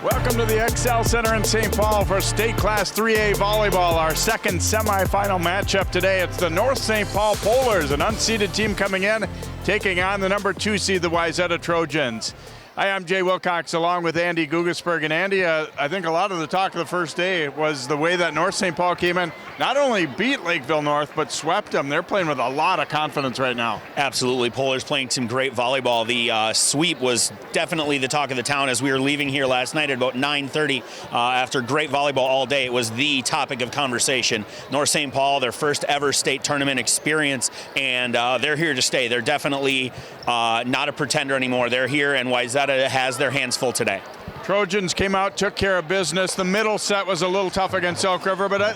Welcome to the XL Center in St. Paul for State Class 3A Volleyball, our second semifinal matchup today. It's the North St. Paul Polars, an unseeded team coming in, taking on the number 2 seed, the Wayzata Trojans. Hi, I'm Jay Wilcox along with Andy Gugesberg. And Andy, I think a lot of the talk of the first day was the way that North St. Paul came in, not only beat Lakeville North, but swept them. They're playing with a lot of confidence right now. Absolutely. Polars playing some great volleyball. The sweep was definitely the talk of the town as we were leaving here last night at about 9:30. After great volleyball all day, it was the topic of conversation. North St. Paul, their first ever state tournament experience, and they're here to stay. They're definitely not a pretender anymore. They're here, and Wayzata has their hands full today. Trojans came out, took care of business. The middle set was a little tough against Elk River, but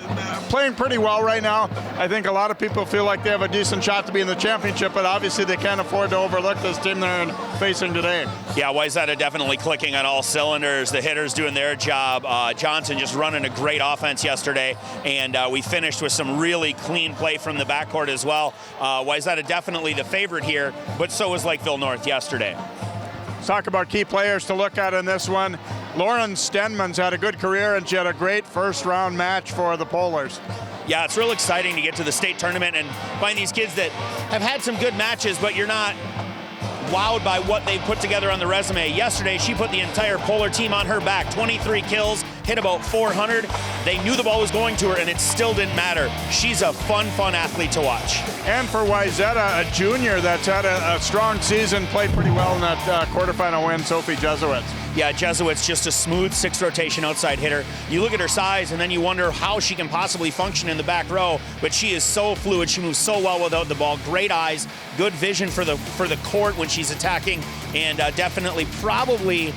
playing pretty well right now. I think a lot of people feel like they have a decent shot to be in the championship, but obviously they can't afford to overlook this team they're facing today. Yeah, Wayzata definitely clicking on all cylinders. The hitters doing their job. Johnson just running a great offense yesterday, and we finished with some really clean play from the backcourt as well. Wayzata definitely the favorite here, but so was Lakeville North yesterday. Let's talk about key players to look at in this one. Lauren Stenman's had a good career, and she had a great first-round match for the Polars. Yeah, it's real exciting to get to the state tournament and find these kids that have had some good matches, but you're not wowed by what they put together on the resume. Yesterday, she put the entire Polar team on her back. 23 kills, hit about 400. They knew the ball was going to her, and it still didn't matter. She's a fun athlete to watch. And for Wayzata, a junior that's had a strong season, played pretty well in that quarterfinal win, Sophie Jesuits. Yeah, Jesuits, just a smooth 6 rotation outside hitter. You look at her size, and then you wonder how she can possibly function in the back row, but she is so fluid. She moves so well without the ball. Great eyes, good vision for the court when she's attacking, and definitely probably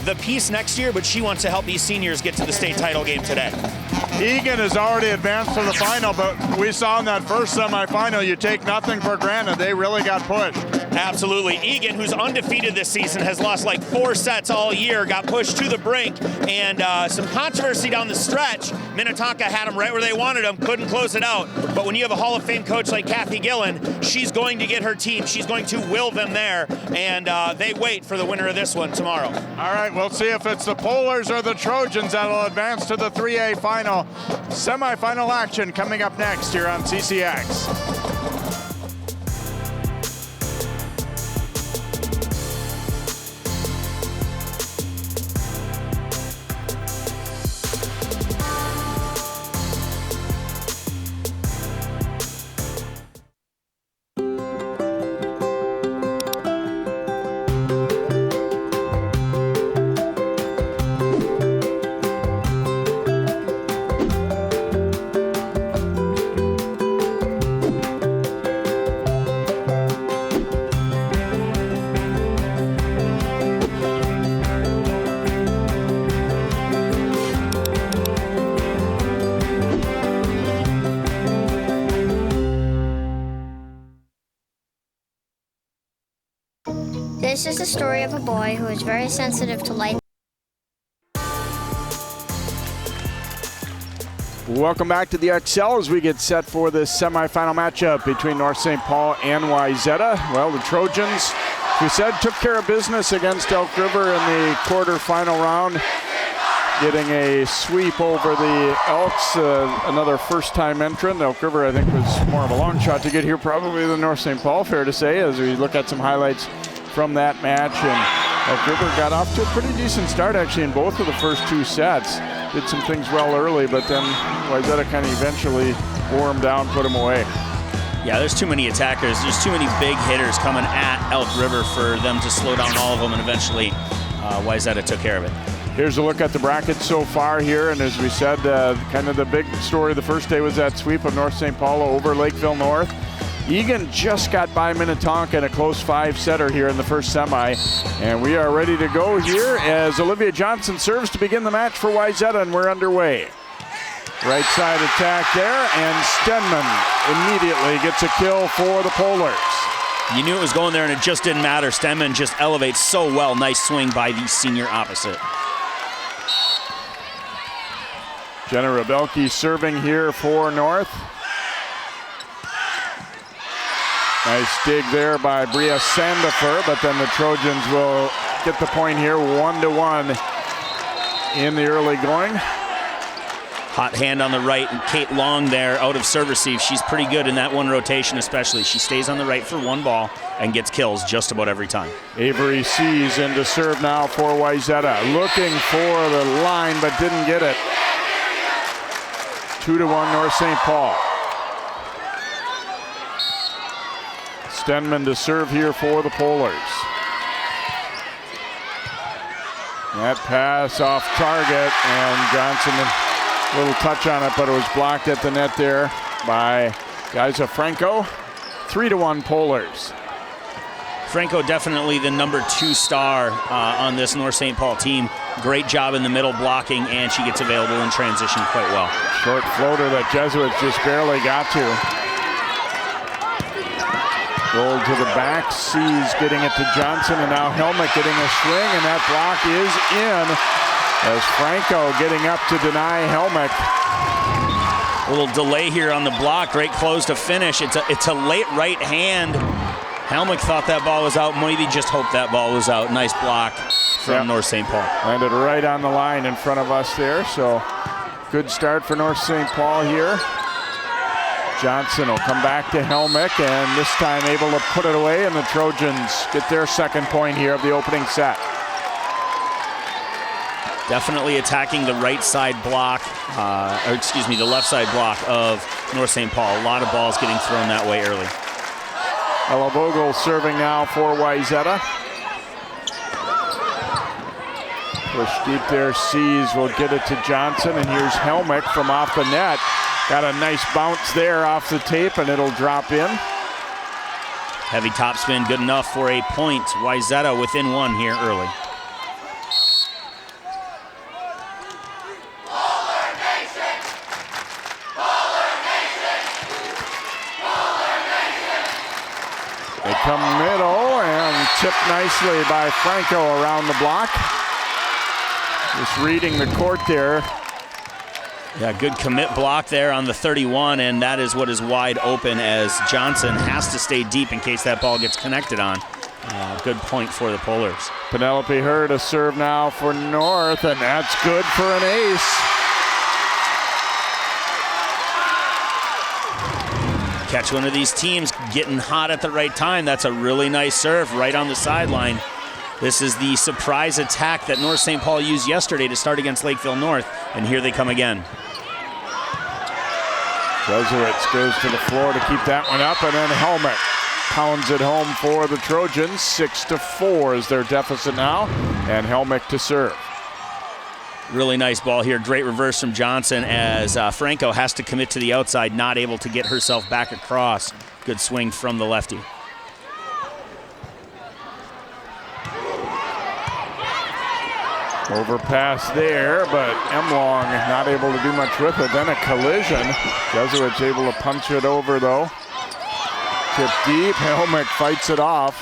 the piece next year, but she wants to help these seniors get to the state title game today. Egan has already advanced to the final, but we saw in that first semifinal, you take nothing for granted. They really got pushed. Absolutely. Egan, who's undefeated this season, has lost like 4 sets all year, got pushed to the brink, and some controversy down the stretch. Minnetonka had them right where they wanted them, couldn't close it out. But when you have a Hall of Fame coach like Kathy Gillen, she's going to get her team. She's going to will them there, and they wait for the winner of this one tomorrow. All right, we'll see if it's the Polars or the Trojans that'll advance to the 3A final. Semifinal action coming up next here on CCX. This is the story of a boy who is very sensitive to light. Welcome back to the XL as we get set for this semifinal matchup between North St. Paul and Wayzata. Well, the Trojans, as we said, took care of business against Elk River in the quarterfinal round, getting a sweep over the Elks, another first-time entrant. Elk River, I think, was more of a long shot to get here probably than North St. Paul, fair to say, as we look at some highlights from that match. And Elk River got off to a pretty decent start, actually, in both of the first 2 sets. Did some things well early, but then Wayzata kind of eventually wore them down, put them away. Yeah, there's too many attackers. There's too many big hitters coming at Elk River for them to slow down all of them, and eventually Wayzata took care of it. Here's a look at the bracket so far here, and as we said, kind of the big story the first day was that sweep of North St. Paul over Lakeville North. Egan just got by Minnetonka in a close 5-setter here in the first semi, and we are ready to go here as Olivia Johnson serves to begin the match for Wayzata, and we're underway. Right side attack there, and Stenman immediately gets a kill for the Polars. You knew it was going there, and it just didn't matter. Stenman just elevates so well. Nice swing by the senior opposite. Jenna Rebelke serving here for North. Nice dig there by Bria Sandifer, but then the Trojans will get the point here, 1-1 in the early going. Hot hand on the right, and Kate Long there out of serve receive. She's pretty good in that one rotation especially. She stays on the right for one ball and gets kills just about every time. Avery Sees into serve now for Wayzata. Looking for the line, but didn't get it. 2-1 North St. Paul. Stenman to serve here for the Polars. That pass off target, and Johnson, a little touch on it, but it was blocked at the net there by Gaiza Franco. 3-1 Polars. Franco definitely the number 2 star on this North St. Paul team. Great job in the middle blocking, and she gets available in transition quite well. Short floater that Jesuits just barely got to. Rolled to the back, Sees getting it to Johnson, and now Helmick getting a swing, and that block is in as Franco getting up to deny Helmick. A little delay here on the block, great close to finish. It's a late right hand. Helmick thought that ball was out, maybe just hoped that ball was out. Nice block from North St. Paul. Landed right on the line in front of us there, so good start for North St. Paul here. Johnson will come back to Helmick, and this time able to put it away, and the Trojans get their second point here of the opening set. Definitely attacking the right side block, the left side block of North St. Paul. A lot of balls getting thrown that way early. Ella Vogel serving now for Wayzata. Push deep there, Sees will get it to Johnson, and here's Helmick from off the net. Got a nice bounce there off the tape, and it'll drop in. Heavy topspin, good enough for a point. Wayzata within one here early. They come middle and tipped nicely by Franco around the block. Just reading the court there. Yeah, good commit block there on the 31, and that is what is wide open as Johnson has to stay deep in case that ball gets connected on. Good point for the Polars. Penelope Hurd a serve now for North, and that's good for an ace. Catch one of these teams getting hot at the right time. That's a really nice serve right on the sideline. This is the surprise attack that North St. Paul used yesterday to start against Lakeville North, and here they come again. Jesuits goes to the floor to keep that one up, and then Helmick pounds it home for the Trojans. 6-4 is their deficit now, and Helmick to serve. Really nice ball here. Great reverse from Johnson as Franco has to commit to the outside, not able to get herself back across. Good swing from the lefty. Overpass there, but Emlong not able to do much with it. Then a collision. Jesuits able to punch it over though. Tip deep, Helmick fights it off.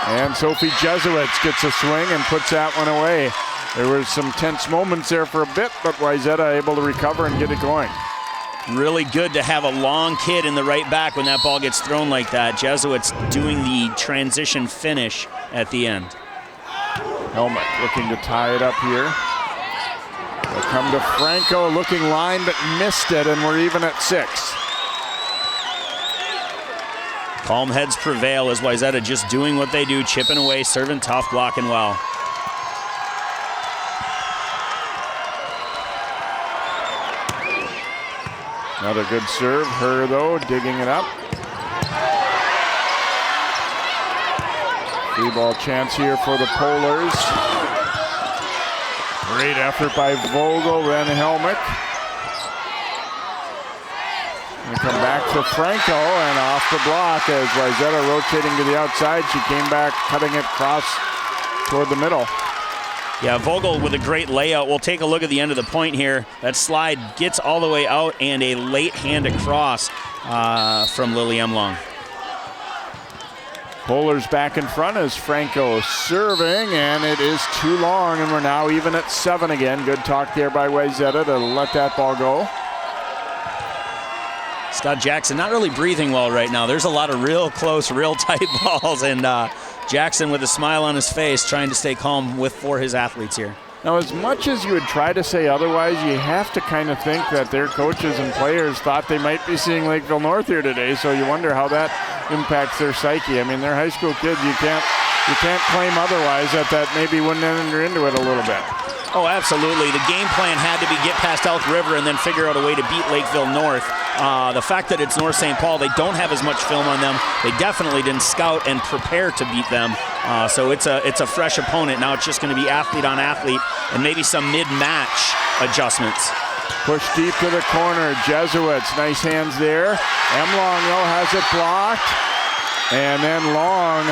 And Sophie Jesuits gets a swing and puts that one away. There were some tense moments there for a bit, but Wayzata able to recover and get it going. Really good to have a long kid in the right back when that ball gets thrown like that. Jesuits doing the transition finish at the end. Helmick looking to tie it up here. They come to Franco, looking line, but missed it, and we're even at 6. Calm heads prevail as Wayzata just doing what they do, chipping away, serving tough, blocking well. Another good serve. Her, though, digging it up. Free ball chance here for the Polars. Great effort by Vogel, then Helmick. And come back to Franco, and off the block as Wayzata rotating to the outside. She came back, cutting it across toward the middle. Yeah, Vogel with a great layout. We'll take a look at the end of the point here. That slide gets all the way out, and a late hand across from Lily Emlong. Polars back in front as Franco serving, and it is too long, and we're now even at 7 again. Good talk there by Wayzata to let that ball go. It's Scott Jackson not really breathing well right now. There's a lot of real close, real tight balls, and Jackson with a smile on his face trying to stay calm for his athletes here. Now, as much as you would try to say otherwise, you have to kind of think that their coaches and players thought they might be seeing Lakeville North here today, so you wonder how that impacts their psyche. I mean, they're high school kids. You can't claim otherwise that maybe wouldn't enter into it a little bit. Oh, absolutely. The game plan had to be get past Elk River and then figure out a way to beat Lakeville North. The fact that it's North St. Paul, they don't have as much film on them. They definitely didn't scout and prepare to beat them. So it's a fresh opponent. Now it's just going to be athlete on athlete and maybe some mid-match adjustments. Push deep to the corner. Jesuits, nice hands there. Long, though, has it blocked. And then Long,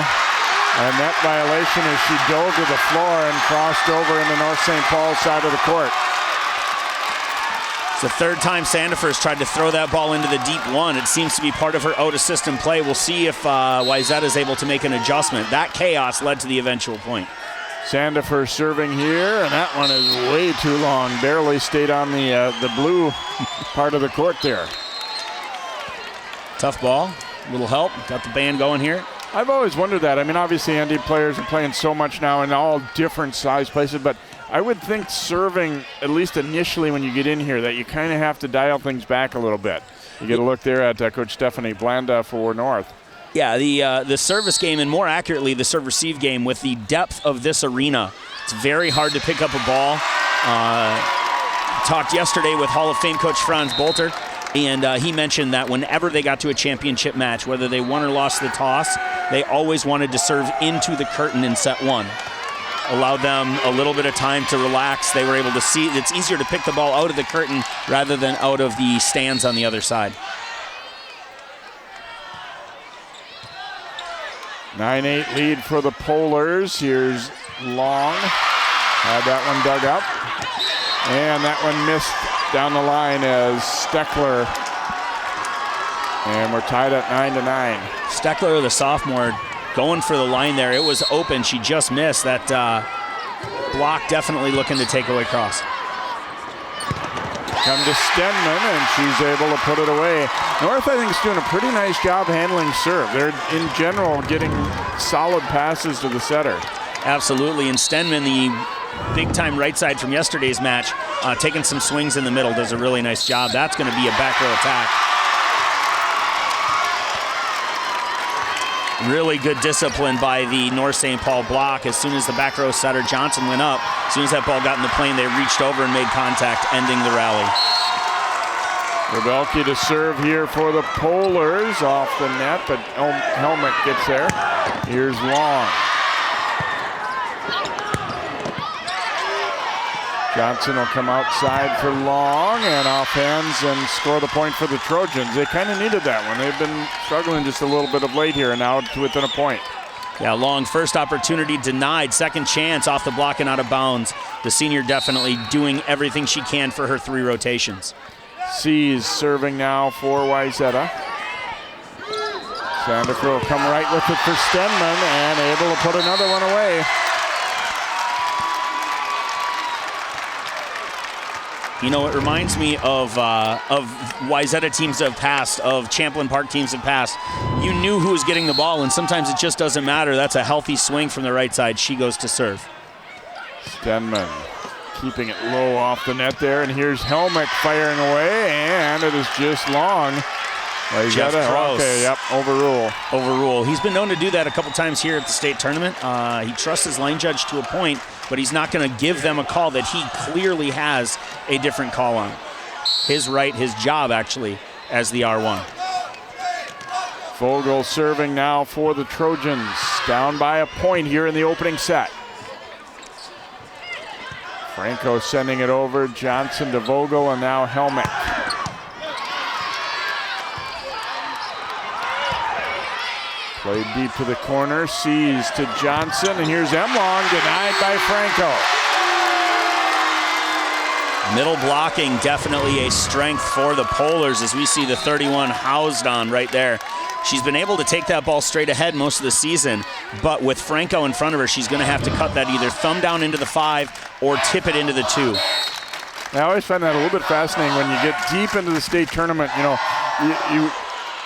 a net violation as she dove to the floor and crossed over in the North St. Paul side of the court. It's the third time Sandifer's tried to throw that ball into the deep one. It seems to be part of her out-of-system play. We'll see if Wayzata is able to make an adjustment. That chaos led to the eventual point. Sandifer serving here, and that one is way too long. Barely stayed on the blue part of the court there. Tough ball, little help, got the band going here. I've always wondered that. I mean, obviously ND players are playing so much now in all different size places, but I would think serving, at least initially when you get in here, that you kind of have to dial things back a little bit. You get a look there at Coach Stephanie Blanda for North. Yeah, the service game, and more accurately, the serve-receive game, with the depth of this arena, it's very hard to pick up a ball. Talked yesterday with Hall of Fame coach Franz Bolter, and he mentioned that whenever they got to a championship match, whether they won or lost the toss, they always wanted to serve into the curtain in set one. Allowed them a little bit of time to relax. They were able to see it's easier to pick the ball out of the curtain rather than out of the stands on the other side. 9-8 lead for the Polars. Here's Long. Had that one dug up. And that one missed down the line as Steckler. And we're tied at 9-9. Steckler, the sophomore, going for the line there. It was open. She just missed. That block definitely looking to take away cross. Come to Stenman, and she's able to put it away. North, I think, is doing a pretty nice job handling serve. They're, in general, getting solid passes to the setter. Absolutely, and Stenman, the big-time right side from yesterday's match, taking some swings in the middle, does a really nice job. That's going to be a back row attack. Really good discipline by the North St. Paul block. As soon as the back row setter Johnson went up, as soon as that ball got in the plane, they reached over and made contact, ending the rally. Rebelke to serve here for the Polars off the net, but Helmick gets there. Here's Long. Johnson will come outside for Long and off hands and score the point for the Trojans. They kind of needed that one. They've been struggling just a little bit of late here, and now to within a point. Yeah, Long, first opportunity denied, second chance off the block and out of bounds. The senior definitely doing everything she can for her 3 rotations. Sees serving now for Wayzata. Sandifer will come right with it for Stenman and able to put another one away. You know, it reminds me of Wayzata teams that have passed, of Champlain Park teams that have passed. You knew who was getting the ball, and sometimes it just doesn't matter. That's a healthy swing from the right side. She goes to serve. Stenman keeping it low off the net there, and here's Helmick firing away, and it is just Long. Jeff Krause. Okay, yep, overrule. He's been known to do that a couple times here at the state tournament. He trusts his line judge to a point, but he's not going to give them a call that he clearly has a different call on. His right, his job actually, as the R1. Vogel serving now for the Trojans. Down by a point here in the opening set. Franco sending it over. Johnson to Vogel, and now Helmick. Played deep to the corner, sees to Johnson, and here's Long, denied by Franco. Middle blocking, definitely a strength for the Polars as we see the 31 housed on right there. She's been able to take that ball straight ahead most of the season, but with Franco in front of her, she's going to have to cut that either thumb down into the 5 or tip it into the 2. I always find that a little bit fascinating when you get deep into the state tournament. You know, you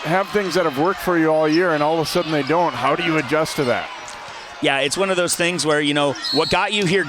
have things that have worked for you all year, and all of a sudden they don't. How do you adjust to that? Yeah, it's one of those things where, what got you here,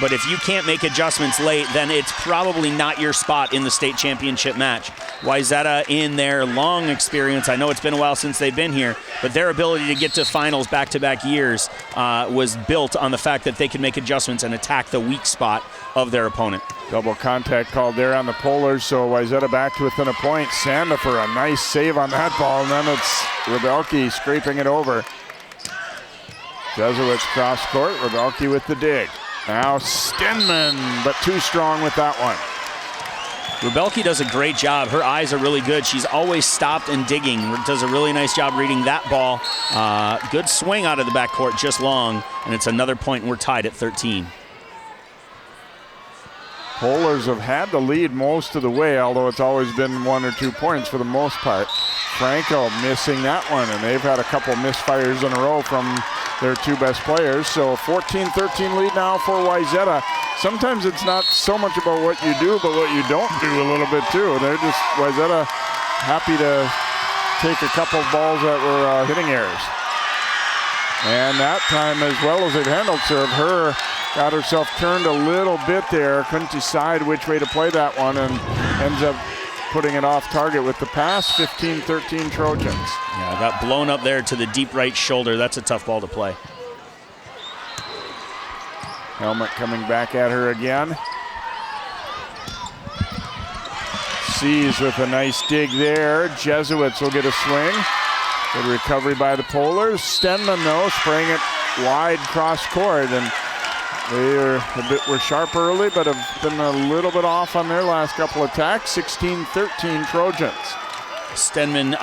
but if you can't make adjustments late, then it's probably not your spot in the state championship match. Wayzata, in their long experience, I know it's been a while since they've been here, but their ability to get to finals back-to-back years was built on the fact that they could make adjustments and attack the weak spot of their opponent. Double contact called there on the Polars, so Wayzata back to within a point. Sanda for a nice save on that ball, and then it's Rebelke scraping it over. Jesuits cross court, Rebelke with the dig. Now Stenman, but too strong with that one. Rebelke does a great job. Her eyes are really good. She's always stopped and digging. Does a really nice job reading that ball. Good swing out of the backcourt, just long, and it's another point, and we're tied at 13. Polars have had the lead most of the way, although it's always been 1 or 2 points for the most part. Franco missing that one, and they've had a couple misfires in a row from their 2 best players. So 14-13 lead now for Wayzata. Sometimes it's not so much about what you do, but what you don't do a little bit too. They're just, Wayzata, happy to take a couple of balls that were hitting errors. And that time, as well as they've handled serve, her got herself turned a little bit there, couldn't decide which way to play that one, and ends up putting it off target with the pass. 15-13 Trojans. Yeah, got blown up there to the deep right shoulder. That's a tough ball to play. Helmet coming back at her again. Sees with a nice dig there. Jesuits will get a swing. Good recovery by the Polars. Stenman, though, spraying it wide cross court, and they were sharp early, but have been a little bit off on their last couple attacks. 16-13 Trojans. Stenman,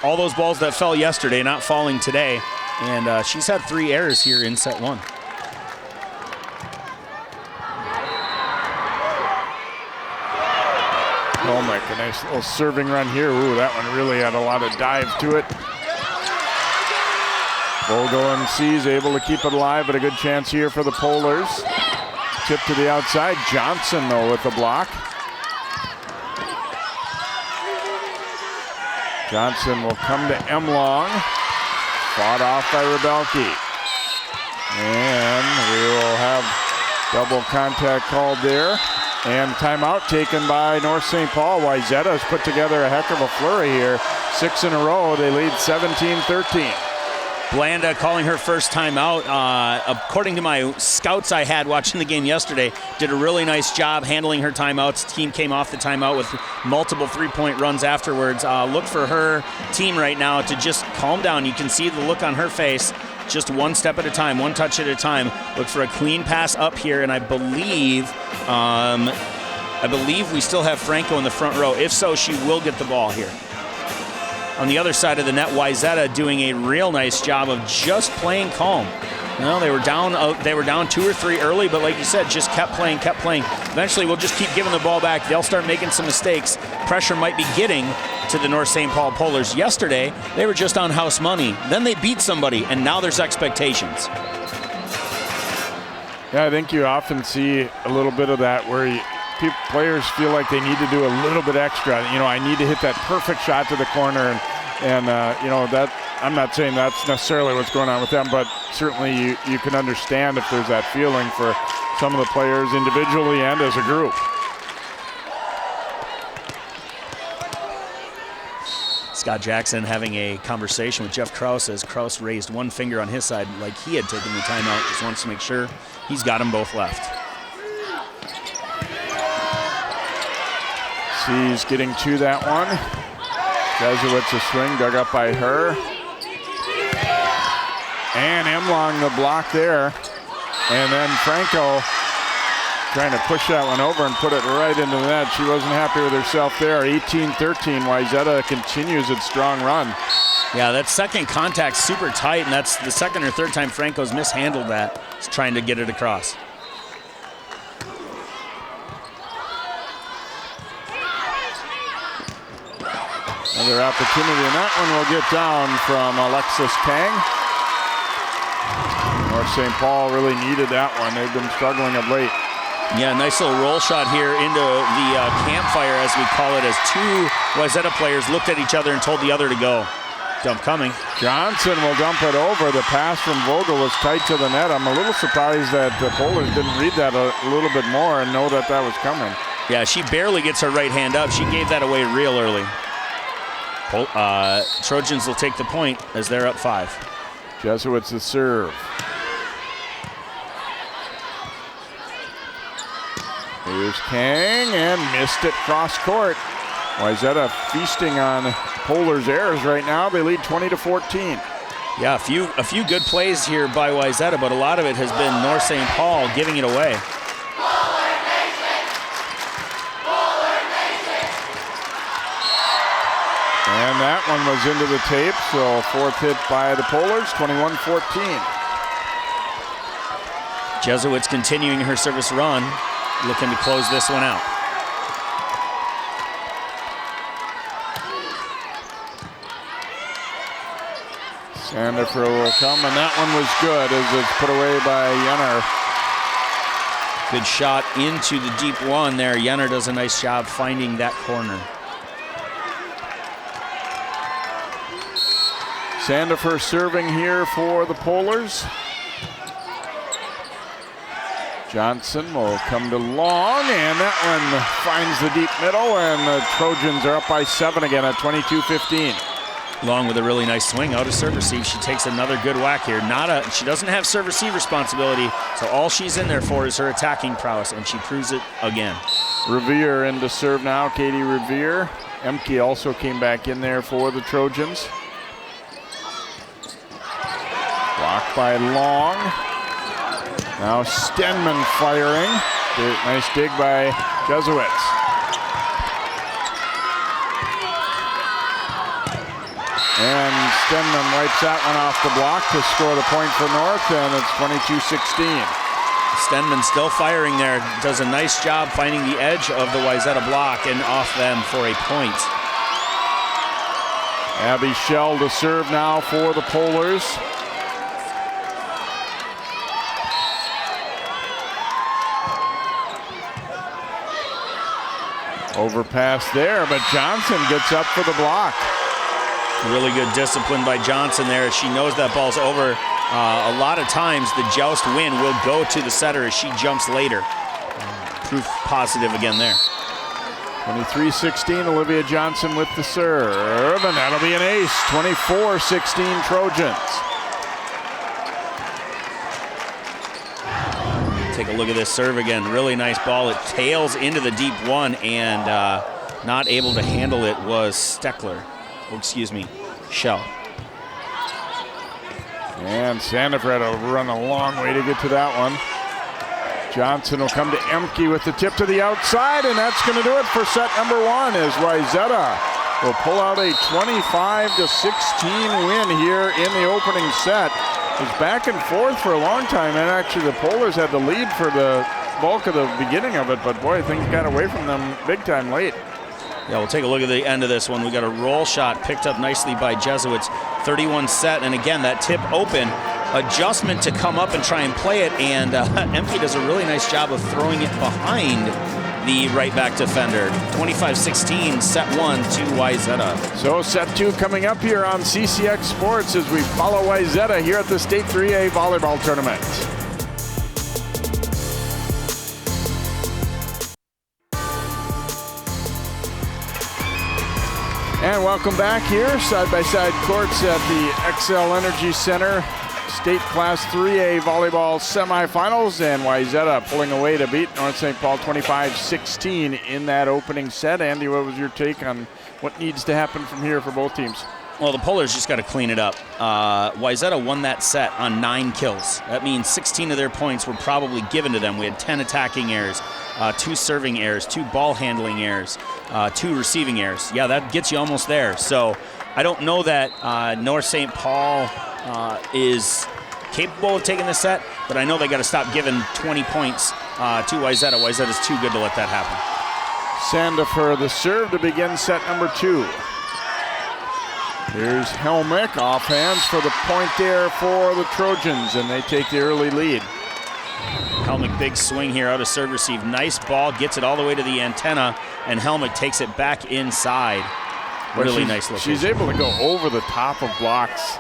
all those balls that fell yesterday, not falling today, and she's had 3 errors here in set 1. Oh my goodness, little serving run here. Ooh, that one really had a lot of dive to it. Bogo and C's able to keep it alive, but a good chance here for the Polars. Tip to the outside. Johnson, though, with the block. Johnson will come to Emlong. Fought off by Rebelke. And we will have double contact called there. And timeout taken by North St. Paul. Wayzata has put together a heck of a flurry here. 6 in a row. They lead 17-13. Blanda calling her first timeout. According to my scouts I had watching the game yesterday, did a really nice job handling her timeouts. Team came off the timeout with multiple 3-point runs afterwards. Look for her team right now to just calm down. You can see the look on her face. Just one step at a time, one touch at a time. Look for a clean pass up here, and I believe we still have Franco in the front row. If so, she will get the ball here. On the other side of the net, Wayzata doing a real nice job of just playing calm. No, they were down 2 or 3 early, but like you said, just kept playing. Eventually, we'll just keep giving the ball back. They'll start making some mistakes. Pressure might be getting to the North St. Paul Polars. Yesterday, they were just on house money. Then they beat somebody, and now there's expectations. Yeah, I think you often see a little bit of that where players feel like they need to do a little bit extra. I need to hit that perfect shot to the corner, and that. I'm not saying that's necessarily what's going on with them, but certainly you can understand if there's that feeling for some of the players individually and as a group. Scott Jackson having a conversation with Jeff Krause as Krause raised one finger on his side like he had taken the timeout. Just wants to make sure he's got them both left. She's getting to that one. Jesuits a swing dug up by her. And Emlong the block there. And then Franco trying to push that one over and put it right into the net. She wasn't happy with herself there. 18-13, Wayzata continues its strong run. Yeah, that second contact super tight, and that's the second or third time Franco's mishandled that. He's trying to get it across. Another opportunity, and that one will get down from Alexis Kang. North St. Paul really needed that one. They've been struggling of late. Yeah, nice little roll shot here into the campfire, as we call it, as 2 Wayzata players looked at each other and told the other to go. Dump coming. Johnson will dump it over. The pass from Vogel was tight to the net. I'm a little surprised that the Polars didn't read that a little bit more and know that that was coming. Yeah, she barely gets her right hand up. She gave that away real early. Trojans will take the point as they're up 5. Jesuits the serve. Here's Kang and missed it cross court. Wayzata feasting on Polar's errors right now. They lead 20-14. Yeah, a few good plays here by Wayzata, but a lot of it has been North St. Paul giving it away. And that one was into the tape, so 4th hit by the Polars, 21-14. Jesuits continuing her service run, looking to close this one out. Sandifer will come, and that one was good as it's put away by Jenner. Good shot into the deep one there. Jenner does a nice job finding that corner. Sandifer serving here for the Polars. Johnson will come to long, and that one finds the deep middle, and the Trojans are up by 7 again at 22-15. Long with a really nice swing out of serve receive. She takes another good whack here. She doesn't have serve receive responsibility, so all she's in there for is her attacking prowess, and she proves it again. Revere into serve now, Katie Revere. Emke also came back in there for the Trojans. Blocked by Long. Now Stenman firing. Nice dig by Jesuits. And Stenman wipes that one off the block to score the point for North, and it's 22-16. Stenman still firing there. Does a nice job finding the edge of the Wayzata block and off them for a point. Abby Shell to serve now for the Polars. Overpass there, but Johnson gets up for the block. Really good discipline by Johnson there. She knows that ball's over. A lot of times the joust win will go to the setter as she jumps later. Proof positive again there. 23-16, Olivia Johnson with the serve, and that'll be an ace. 24-16 Trojans. Take a look at this serve again. Really nice ball. It tails into the deep one, and not able to handle it was Steckler. Oh, excuse me, Shell. And Sandifer had to run a long way to get to that one. Johnson will come to Emke with the tip to the outside, and that's going to do it for set number 1 as Wayzata will pull out a 25-16 win here in the opening set. It was back and forth for a long time, and actually the Polars had the lead for the bulk of the beginning of it, but boy, things got away from them big time late. Yeah, we'll take a look at the end of this one. We got a roll shot picked up nicely by Jesuits. 31 set, and again, that tip open. Adjustment to come up and try and play it, and Emke does a really nice job of throwing it behind the right back defender. 25-16, set 1 to Wayzata. So set 2 coming up here on CCX Sports as we follow Wayzata here at the State 3A Volleyball Tournament. And welcome back here, side-by-side courts at the XL Energy Center. State Class 3A Volleyball semifinals, and Wayzata pulling away to beat North St. Paul 25-16 in that opening set. Andy, what was your take on what needs to happen from here for both teams? Well, the Polars just got to clean it up. Wayzata won that set on 9 kills. That means 16 of their points were probably given to them. We had 10 attacking errors, 2 serving errors, 2 ball handling errors, 2 receiving errors. Yeah, that gets you almost there. So I don't know that North St. Paul is capable of taking this set, but I know they got to stop giving 20 points to Wayzata. Wayzata's too good to let that happen. Sandifer the serve to begin set number 2. Here's Helmick off hands for the point there for the Trojans, and they take the early lead. Helmick, big swing here out of serve receive. Nice ball, gets it all the way to the antenna, and Helmick takes it back inside. Really nice location. She's able to go over the top of blocks.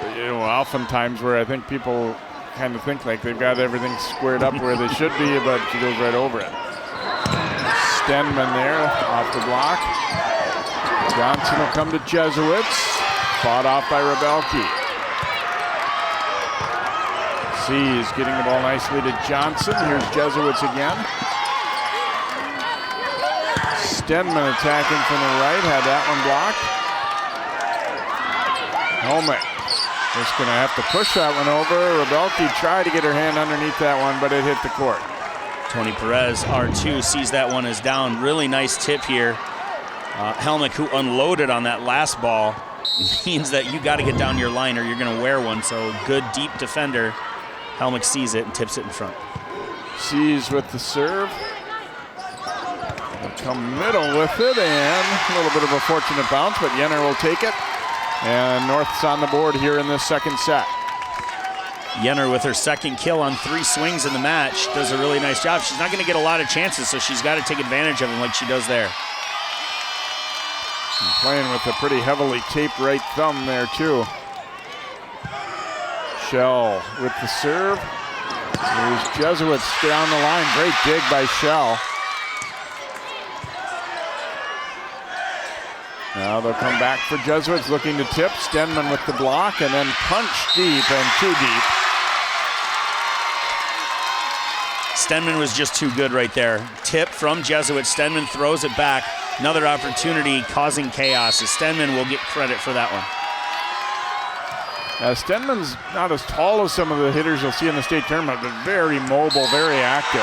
Oftentimes where I think people kind of think like they've got everything squared up where they should be, but she goes right over it. Stenman there off the block. Johnson will come to Jesuits. Fought off by Rebelke. Sees getting the ball nicely to Johnson. Here's Jesuits again. Stenman attacking from the right, had that one blocked. Helmick just gonna have to push that one over. Rebelke tried to get her hand underneath that one, but it hit the court. Tony Perez, R2, sees that one is down. Really nice tip here. Helmick, who unloaded on that last ball, means that you got to get down your line or you're going to wear one. So good deep defender. Helmick sees it and tips it in front. Sees with the serve. They'll come middle with it, and a little bit of a fortunate bounce, but Jenner will take it. And North's on the board here in this second set. Jenner with her second kill on 3 swings in the match does a really nice job. She's not going to get a lot of chances, so she's got to take advantage of them like she does there. And playing with a pretty heavily taped right thumb there too. Shell with the serve. Here's Jesuits down the line. Great dig by Shell. Now they'll come back for Jesuits, looking to tip. Stenman with the block, and then punch deep and too deep. Stenman was just too good right there. Tip from Jesuit. Stenman throws it back. Another opportunity causing chaos. Stenman will get credit for that one. Stenman's not as tall as some of the hitters you'll see in the state tournament, but very mobile, very active.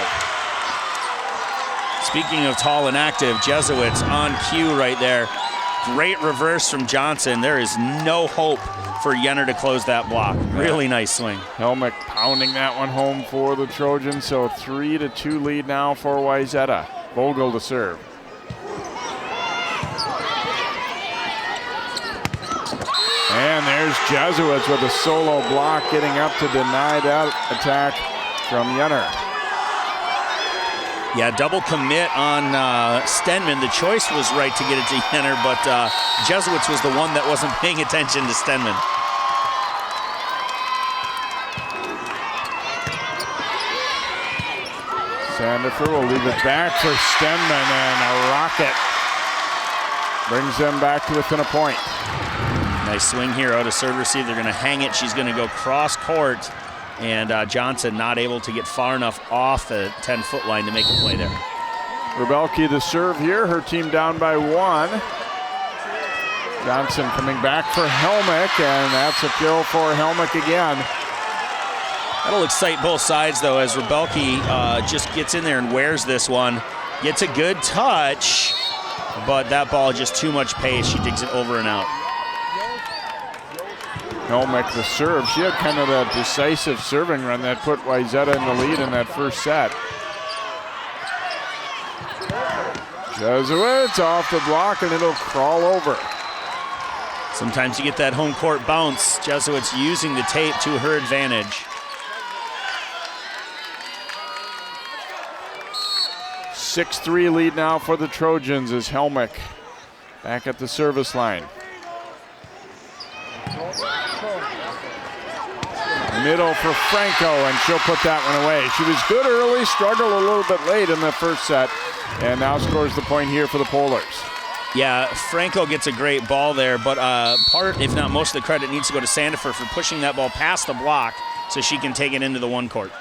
Speaking of tall and active, Jesuits on cue right there. Great reverse from Johnson. There is no hope for Jenner to close that block. Really nice swing. Helmick pounding that one home for the Trojans, so 3-2 lead now for Wayzata. Vogel to serve. And there's Jesuits with a solo block, getting up to deny that attack from Jenner. Yeah, double commit on Stenman. The choice was right to get it to Jenner, but Jesuits was the one that wasn't paying attention to Stenman. Sandifer will leave it back for Stenman, and a rocket brings them back to within a point. Nice swing here out of serve receive. They're going to hang it. She's going to go cross court. And Johnson not able to get far enough off the 10-foot line to make a play there. Rebelke the serve here. Her team down by 1. Johnson coming back for Helmick, and that's a kill for Helmick again. That'll excite both sides, though, as Rebelke just gets in there and wears this one. Gets a good touch, but that ball just too much pace. She digs it over and out. Helmick the serve. She had kind of that decisive serving run that put Wayzata in the lead in that first set. Jesuits off the block, and it'll crawl over. Sometimes you get that home court bounce. Jesuits using the tape to her advantage. 6-3 lead now for the Trojans as Helmick back at the service line. Middle for Franco, and she'll put that one away. She was good early, struggled a little bit late in the first set, and now scores the point here for the Polars. Yeah, Franco gets a great ball there, but part, if not most of the credit, needs to go to Sandifer for pushing that ball past the block so she can take it into the one court.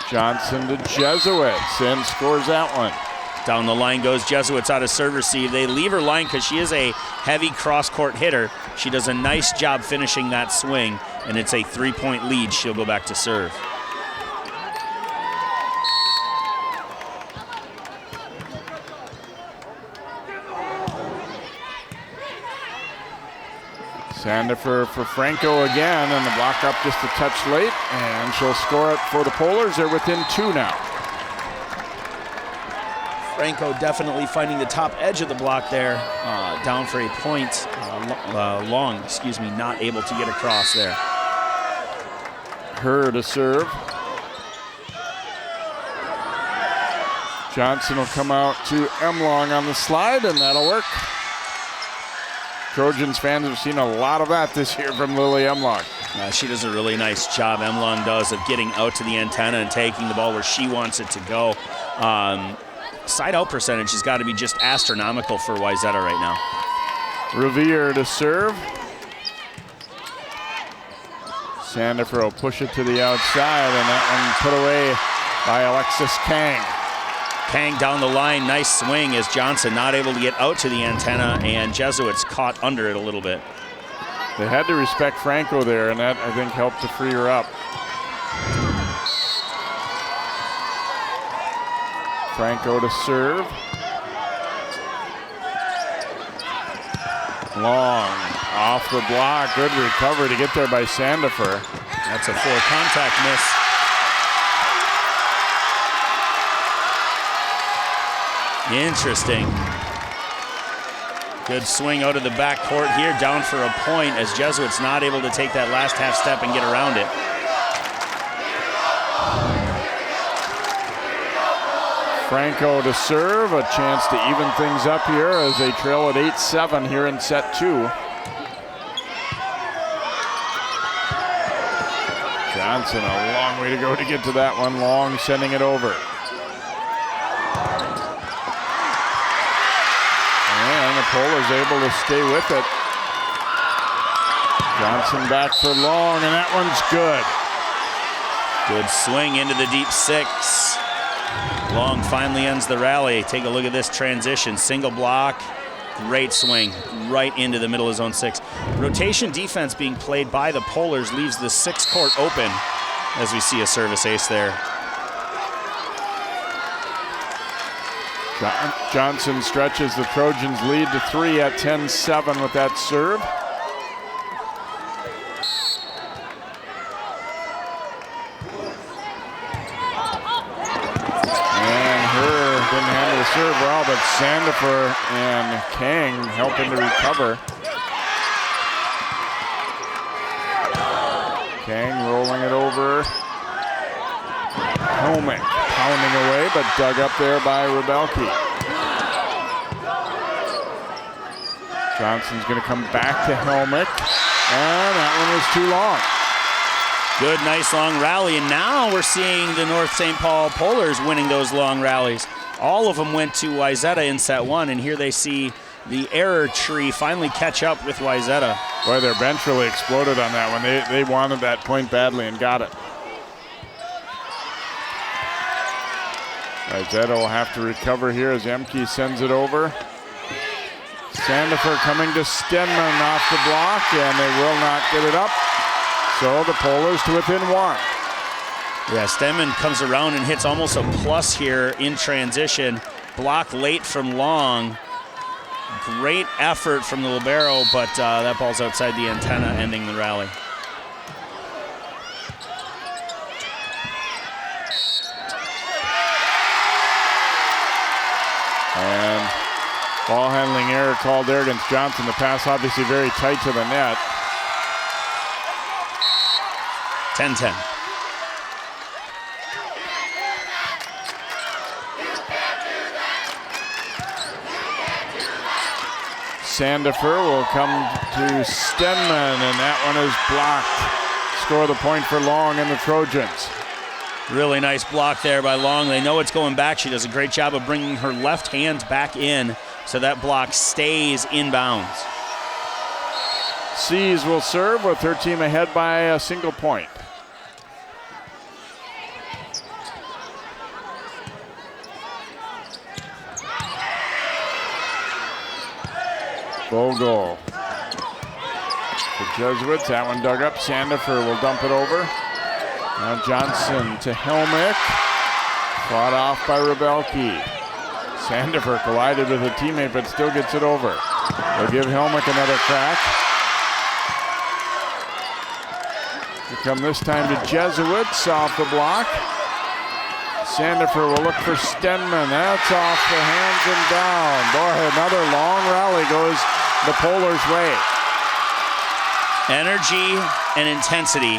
Johnson to Jesuits, and scores that one. Down the line goes Jesuits out of serve receive. They leave her line because she is a heavy cross-court hitter. She does a nice job finishing that swing, and it's a 3-point lead. She'll go back to serve. Sandifer for Franco again, and the block up just a touch late, and she'll score it for the Polars. They're within 2 now. Franco definitely finding the top edge of the block there, down for a point, long, not able to get across there. Her to serve. Johnson will come out to Emlong on the slide, and that'll work. Trojans fans have seen a lot of that this year from Lily Emlong. She does a really nice job, Emlong does, of getting out to the antenna and taking the ball where she wants it to go. Side out percentage has got to be just astronomical for Wayzata right now. Revere to serve. Sandifer will push it to the outside, and that one put away by Alexis Kang. Kang down the line, nice swing as Johnson not able to get out to the antenna, and Jesuits caught under it a little bit. They had to respect Franco there, and that, I think, helped to free her up. Franco to serve. Long, off the block, good recovery to get there by Sandifer. That's a full contact miss. Interesting. Good swing out of the back court here, down for a point as Jesuits not able to take that last half step and get around it. Franco to serve, a chance to even things up here as they trail at 8-7 here in set 2. Johnson, a long way to go to get to that one. Long sending it over. And the Pole is able to stay with it. Johnson back for Long, and that one's good. Good swing into the deep 6. Long finally ends the rally. Take a look at this transition. Single block, great swing right into the middle of zone 6. Rotation defense being played by the Polars leaves the 6 court open as we see a service ace there. Johnson stretches the Trojans lead to 3 at 10-7 with that serve. Didn't handle the serve well, but Sandifer and Kang helping to recover. Kang rolling it over. Helmick pounding away, but dug up there by Rebelke. Johnson's going to come back to Helmick, and that one was too long. Good, nice long rally, and now we're seeing the North St. Paul Polars winning those long rallies. All of them went to Wayzata in set 1, and here they see the error tree finally catch up with Wayzata. Boy, their bench really exploded on that one. They wanted that point badly and got it. Wayzata will have to recover here as Emke sends it over. Sandifer coming to Stenman off the block, and they will not get it up. So the Polars to within 1. Yeah, Stenman comes around and hits almost a plus here in transition. Block late from Long. Great effort from the libero, but that ball's outside the antenna, ending the rally. And ball handling error called there against Johnson. The pass obviously very tight to the net. 10-10. Sandifer will come to Stenman, and that one is blocked. Score the point for Long and the Trojans. Really nice block there by Long. They know it's going back. She does a great job of bringing her left hand back in, so that block stays inbounds. Seas will serve with her team ahead by a single point. Vogel for Jesuits. That one dug up. Sandifer will dump it over. Now Johnson to Helmick. Fought off by Rebelke. Sandifer collided with a teammate but still gets it over. They'll give Helmick another crack. They come this time to Jesuits off the block. Sandifer will look for Stenman. That's off the hands and down. Boy, another long rally goes the Polars' way. Energy and intensity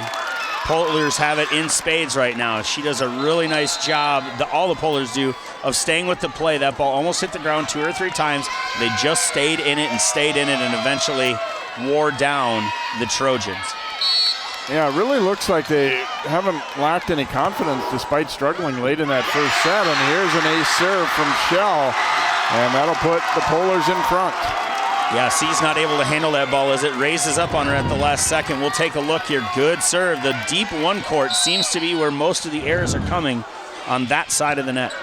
Polars have it in spades right now. She does a really nice job, all the Polars do, of staying with the play. That ball almost hit the ground 2 or 3 times. They just stayed in it and eventually wore down the Trojans. Yeah, it really looks like they haven't lacked any confidence despite struggling late in that first set. And here's an ace serve from Shell, and that'll put the Polars in front. Yeah, C's not able to handle that ball as it raises up on her at the last second. We'll take a look here. Good serve. The deep one court seems to be where most of the errors are coming on that side of the net.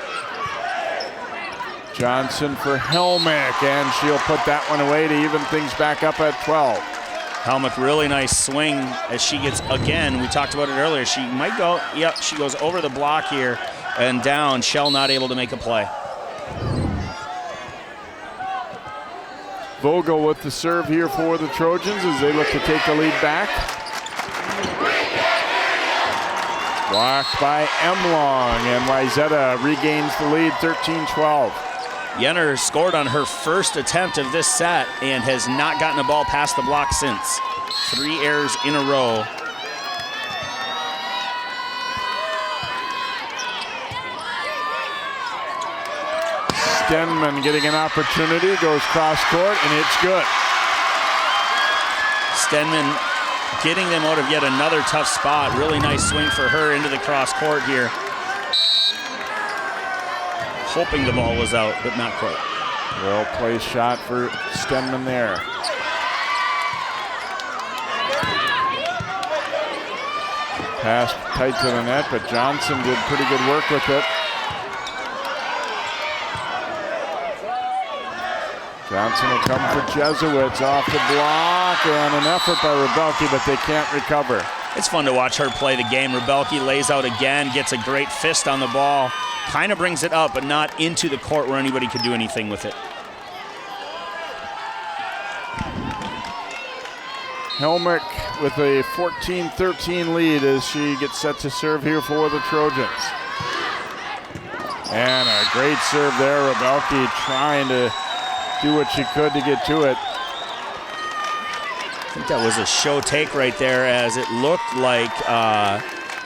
Johnson for Helmick, and she'll put that one away to even things back up at 12. Helmick, really nice swing as she gets, again, we talked about it earlier. She might go, yep, she goes over the block here and down. Shell not able to make a play. Vogel with the serve here for the Trojans as they look to take the lead back. Blocked by Emlong, and Wayzata regains the lead 13-12. Jenner scored on her first attempt of this set and has not gotten a ball past the block since. 3 errors in a row. Stenman getting an opportunity, goes cross court, and it's good. Stenman getting them out of yet another tough spot. Really nice swing for her into the cross court here. Hoping the ball was out, but not quite. Well placed shot for Stenman there. Pass tight to the net, but Johnson did pretty good work with it. Johnson will come for Jesuits off the block, and an effort by Rebelke, but they can't recover. It's fun to watch her play the game. Rebelke lays out again, gets a great fist on the ball, kind of brings it up, but not into the court where anybody could do anything with it. Helmick with a 14-13 lead as she gets set to serve here for the Trojans. And a great serve there, Rebelke trying to do what she could to get to it. I think that was a show take right there, as it looked like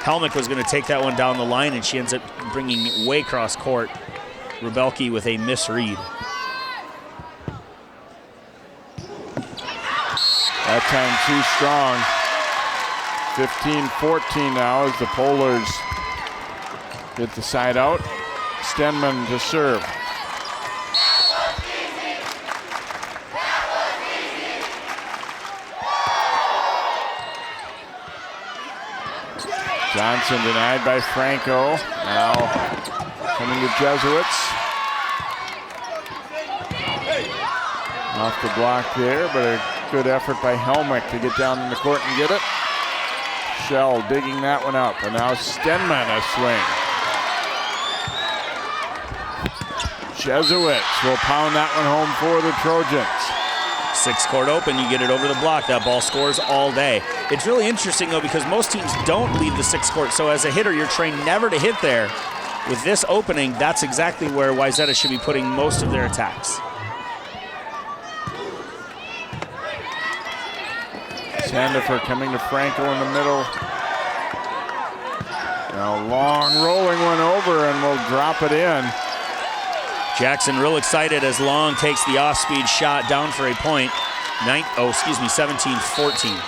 Helmick was going to take that one down the line, and she ends up bringing it way cross court. Rebelke with a misread. That time too strong. 15-14 now as the Polars get the side out. Stenman to serve. Johnson denied by Franco. Now coming to Jesuits. Off the block there, but a good effort by Helmick to get down in the court and get it. Shell digging that one up, and now Stenman a swing. Jesuits will pound that one home for the Trojans. 6 court open, you get it over the block. That ball scores all day. It's really interesting though, because most teams don't leave the 6 court, so as a hitter you're trained never to hit there. With this opening, that's exactly where Wayzata should be putting most of their attacks. Sandifer coming to Franco in the middle. Now long rolling one over, and will drop it in. Jackson real excited as Long takes the off-speed shot down for a point. 17-14.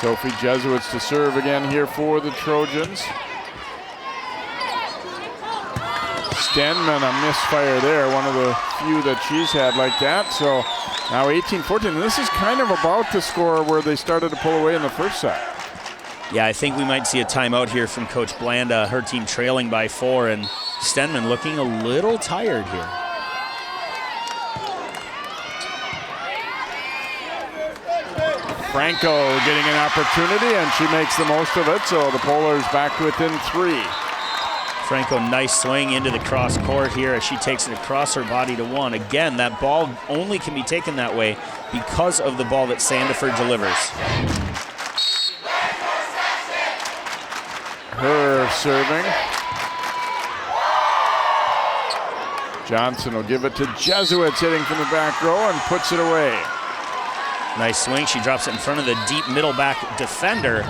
Sophie Jesuits to serve again here for the Trojans. Stenman, a misfire there, one of the few that she's had like that. So now 18-14, and this is kind of about the score where they started to pull away in the first set. Yeah, I think we might see a timeout here from Coach Blanda. Her team trailing by 4, and Stenman looking a little tired here. Franco getting an opportunity, and she makes the most of it, so the Polars back within 3. Franco, nice swing into the cross court here as she takes it across her body to 1. Again, that ball only can be taken that way because of the ball that Sandifer delivers. Her serving. Johnson will give it to Jesuits, hitting from the back row, and puts it away. Nice swing. She drops it in front of the deep middle back defender.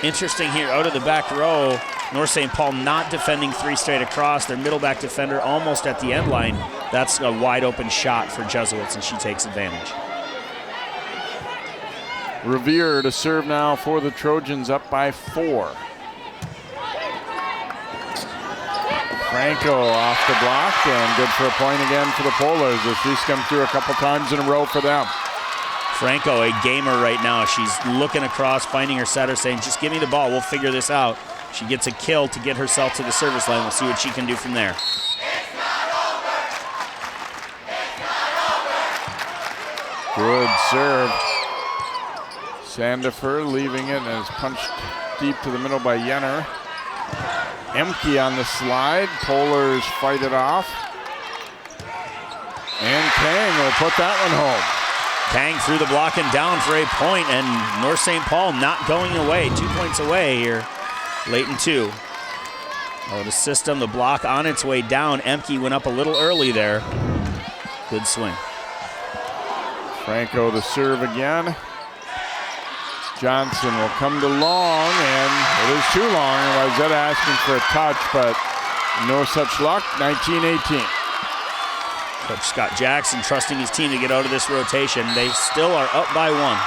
Interesting here, out of the back row, North St. Paul not defending three straight across. Their middle back defender almost at the end line. That's a wide open shot for Jesuits, and she takes advantage. Revere to serve now for the Trojans, up by 4. Franco off the block, and good for a point again for the Polars as she's come through a couple times in a row for them. Franco, a gamer right now. She's looking across, finding her setter, saying, just give me the ball, we'll figure this out. She gets a kill to get herself to the service line. We'll see what she can do from there. Good serve. Sandifer leaving it and is punched deep to the middle by Jenner. Emke on the slide. Polars fight it off. And Kang will put that one home. Kang through the block and down for a point, and North St. Paul not going away. 2 points away here, late in 2. Oh, the system, the block on its way down. Emke went up a little early there. Good swing. Franco the serve again. Johnson will come to long, and it is too long. Wayzata asking for a touch, but no such luck. 19-18. Coach Scott Jackson trusting his team to get out of this rotation. They still are up by 1.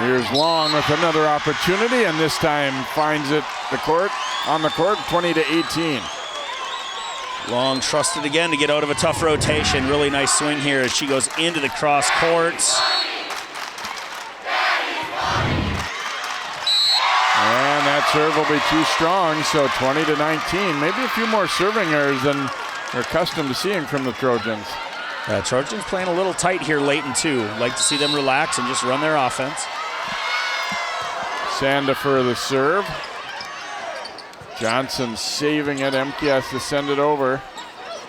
Here's Long with another opportunity, and this time finds it on the court, 20-18. Long trusted again to get out of a tough rotation. Really nice swing here as she goes into the cross courts. And that serve will be too strong, so 20-19. Maybe a few more serving errors than we're accustomed to seeing from the Trojans. Trojans playing a little tight here late in 2. Like to see them relax and just run their offense. Sandifer the serve. Johnson saving it. Emke has to send it over.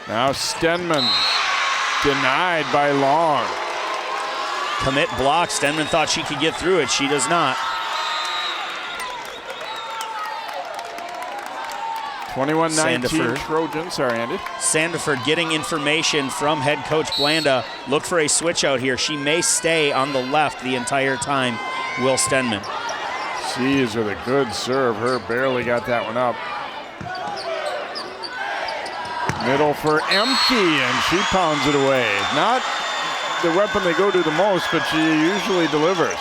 Now Stenman denied by Long. Commit block. Stenman thought she could get through it. She does not. 21-19 Trojans. Sorry, Andy. Sandifer getting information from head coach Blanda. Look for a switch out here. She may stay on the left the entire time, Will Stenman. Sees with a good serve. Her barely got that one up. Middle for Emke, and she pounds it away. Not the weapon they go to the most, but she usually delivers.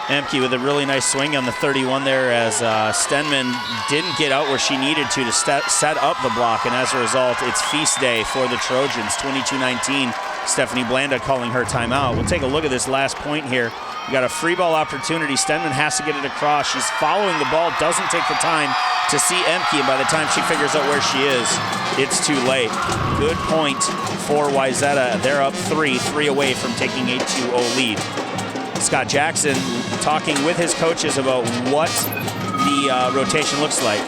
Emke with a really nice swing on the 31 there as Stenman didn't get out where she needed to set up the block, and as a result, it's feast day for the Trojans, 22-19. Stephanie Blanda calling her timeout. We'll take a look at this last point here. We got a free ball opportunity. Stenman has to get it across. She's following the ball, doesn't take the time to see Emke, and by the time she figures out where she is, it's too late. Good point for Wayzata. They're up 3 away from taking a 2-0 lead. Scott Jackson talking with his coaches about what the rotation looks like.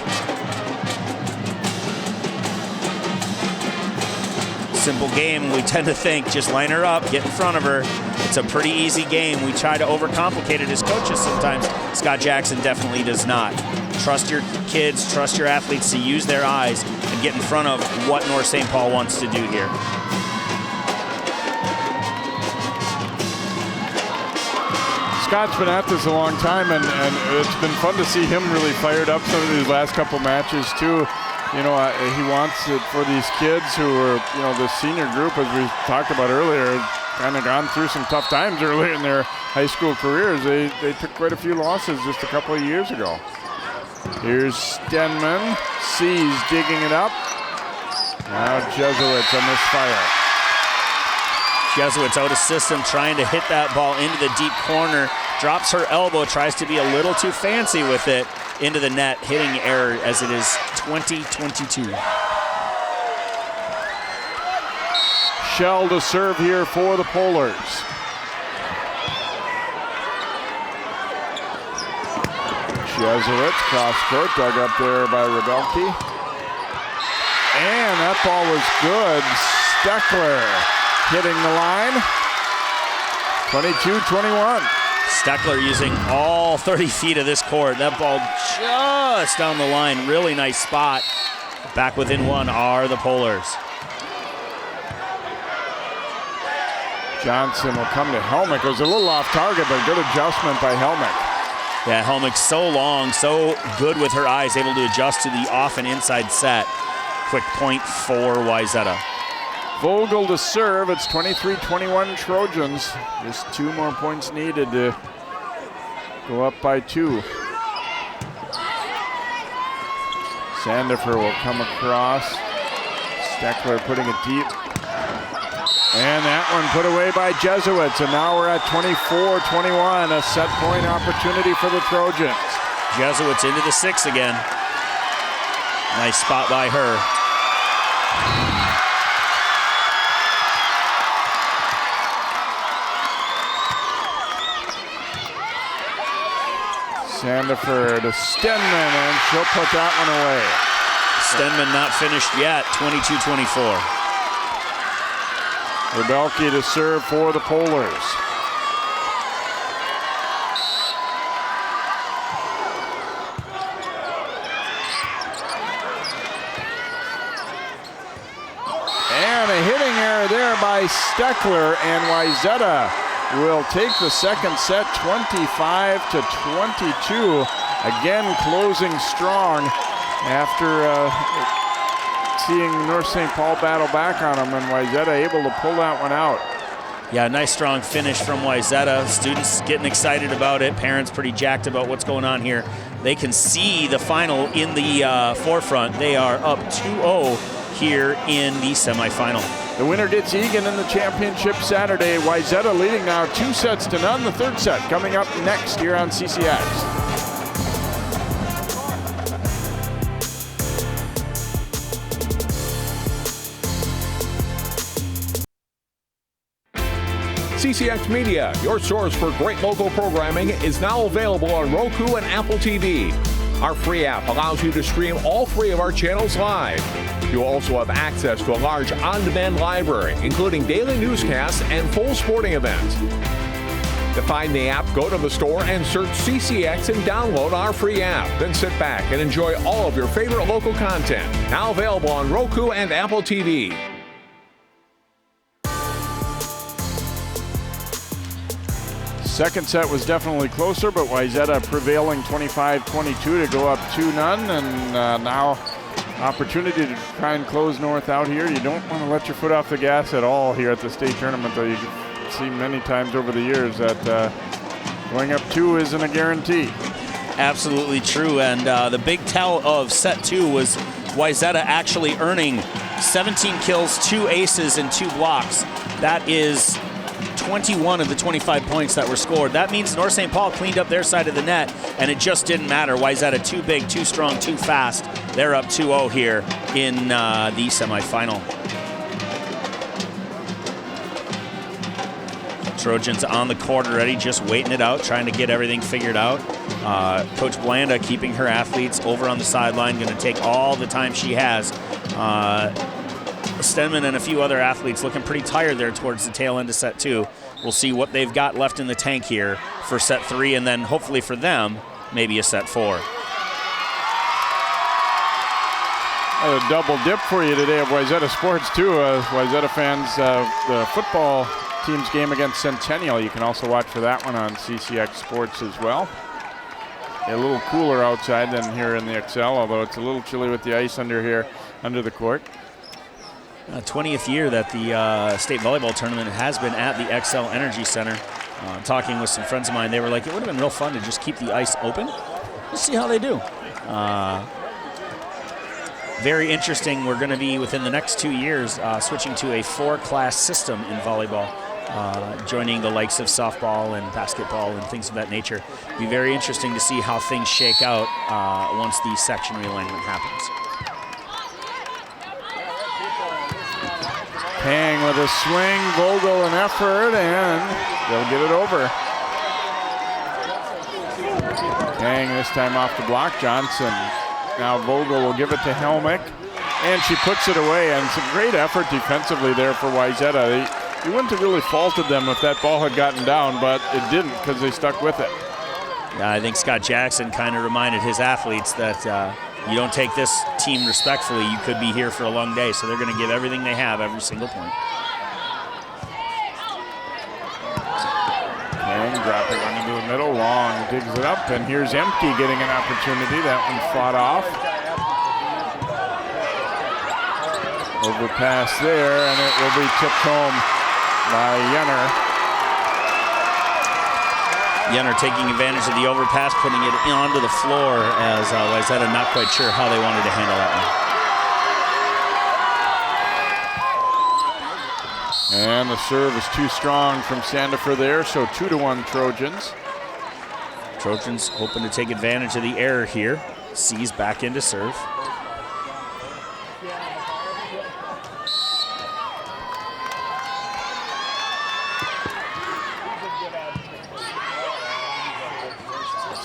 Simple game. We tend to think, just line her up, get in front of her. It's a pretty easy game. We try to overcomplicate it as coaches sometimes. Scott Jackson definitely does not. Trust your kids, trust your athletes to use their eyes and get in front of what North St. Paul wants to do here. Scott's been at this a long time, and it's been fun to see him really fired up some of these last couple matches too. You know, he wants it for these kids who are, you know, the senior group, as we talked about earlier, kind of gone through some tough times early in their high school careers. They took quite a few losses just a couple of years ago. Here's Stenman, sees digging it up. Now Jesuits on this fire. Jesuits out of system, trying to hit that ball into the deep corner. Drops her elbow, tries to be a little too fancy with it. Into the net, hitting error as it is 20-22. Shell to serve here for the Polars. Jesuits cross court, dug up there by Rebelke. And that ball was good. Steckler hitting the line. 22-21. Steckler using all 30 feet of this court. That ball just down the line. Really nice spot. Back within one are the Polars. Johnson will come to Helmick. It was a little off target, but good adjustment by Helmick. Yeah, Helmick so long, so good with her eyes, able to adjust to the off and inside set. Quick point for Wayzata. Vogel to serve. It's 23-21 Trojans. Just 2 more points needed to go up by 2. Sandifer will come across. Steckler putting it deep. And that one put away by Jesuits. And now we're at 24-21. A set point opportunity for the Trojans. Jesuits into the 6 again. Nice spot by her. Sandifer to Stenman, and she'll put that one away. Stenman not finished yet, 22-24. Rebelke to serve for the Polars. And a hitting error there by Steckler, and Wayzata will take the second set 25-22. Again, closing strong after seeing North St. Paul battle back on them, and Wayzata able to pull that one out. Yeah, nice strong finish from Wayzata. Students getting excited about it. Parents pretty jacked about what's going on here. They can see the final in the forefront. They are up 2-0 here in the semifinal. The winner gets Egan in the championship Saturday. Wayzata leading now 2-0. The third set coming up next here on CCX. CCX Media, your source for great local programming, is now available on Roku and Apple TV. Our free app allows you to stream all 3 of our channels live. You'll also have access to a large on-demand library, including daily newscasts and full sporting events. To find the app, go to the store and search CCX and download our free app. Then sit back and enjoy all of your favorite local content. Now available on Roku and Apple TV. Second set was definitely closer, but Wayzata prevailing 25-22 to go up 2-0, and now opportunity to try and close North out here. You don't want to let your foot off the gas at all here at the state tournament, though. You've seen many times over the years that going up 2 isn't a guarantee. Absolutely true, and the big tell of set 2 was Wayzata actually earning 17 kills, 2 aces, and 2 blocks. That is 21 of the 25 points that were scored. That means North St. Paul cleaned up their side of the net, and it just didn't matter. Wayzata too big, too strong, too fast. They're up 2-0 here in the semifinal. Trojans on the court already, just waiting it out, trying to get everything figured out. Coach Blanda keeping her athletes over on the sideline, going to take all the time she has. Stenman and a few other athletes looking pretty tired there towards the tail end of set 2. We'll see what they've got left in the tank here for set 3, and then hopefully for them, maybe a set 4. A double dip for you today of Wayzata Sports, too. Wayzata fans, the football team's game against Centennial, you can also watch for that one on CCX Sports as well. A little cooler outside than here in the XL, although it's a little chilly with the ice under here, under the court. 20th year that the state volleyball tournament has been at the XL Energy Center. Talking with some friends of mine, they were like, it would have been real fun to just keep the ice open. Let's see how they do. Very interesting. We're going to be, within the next 2 years, switching to a 4-class system in volleyball, joining the likes of softball and basketball and things of that nature. It'll be very interesting to see how things shake out once the section realignment happens. Pang with a swing, Vogel an effort, and they'll get it over. Pang this time off the block. Johnson. Now Vogel will give it to Helmick, and she puts it away, and some great effort defensively there for Wayzata. You wouldn't have really faulted them if that ball had gotten down, but it didn't because they stuck with it. Yeah, I think Scott Jackson kind of reminded his athletes that You don't take this team respectfully, you could be here for a long day. So they're going to give everything they have every single point. And dropping one into the middle, Long digs it up, and here's Emke getting an opportunity. That one fought off. Overpass there, and it will be tipped home by Jenner. Jenner taking advantage of the overpass, putting it onto the floor as Wayzata not quite sure how they wanted to handle that one. And the serve is too strong from Sandifer there, so 2-1 Trojans. Trojans hoping to take advantage of the error here. Sees back into serve.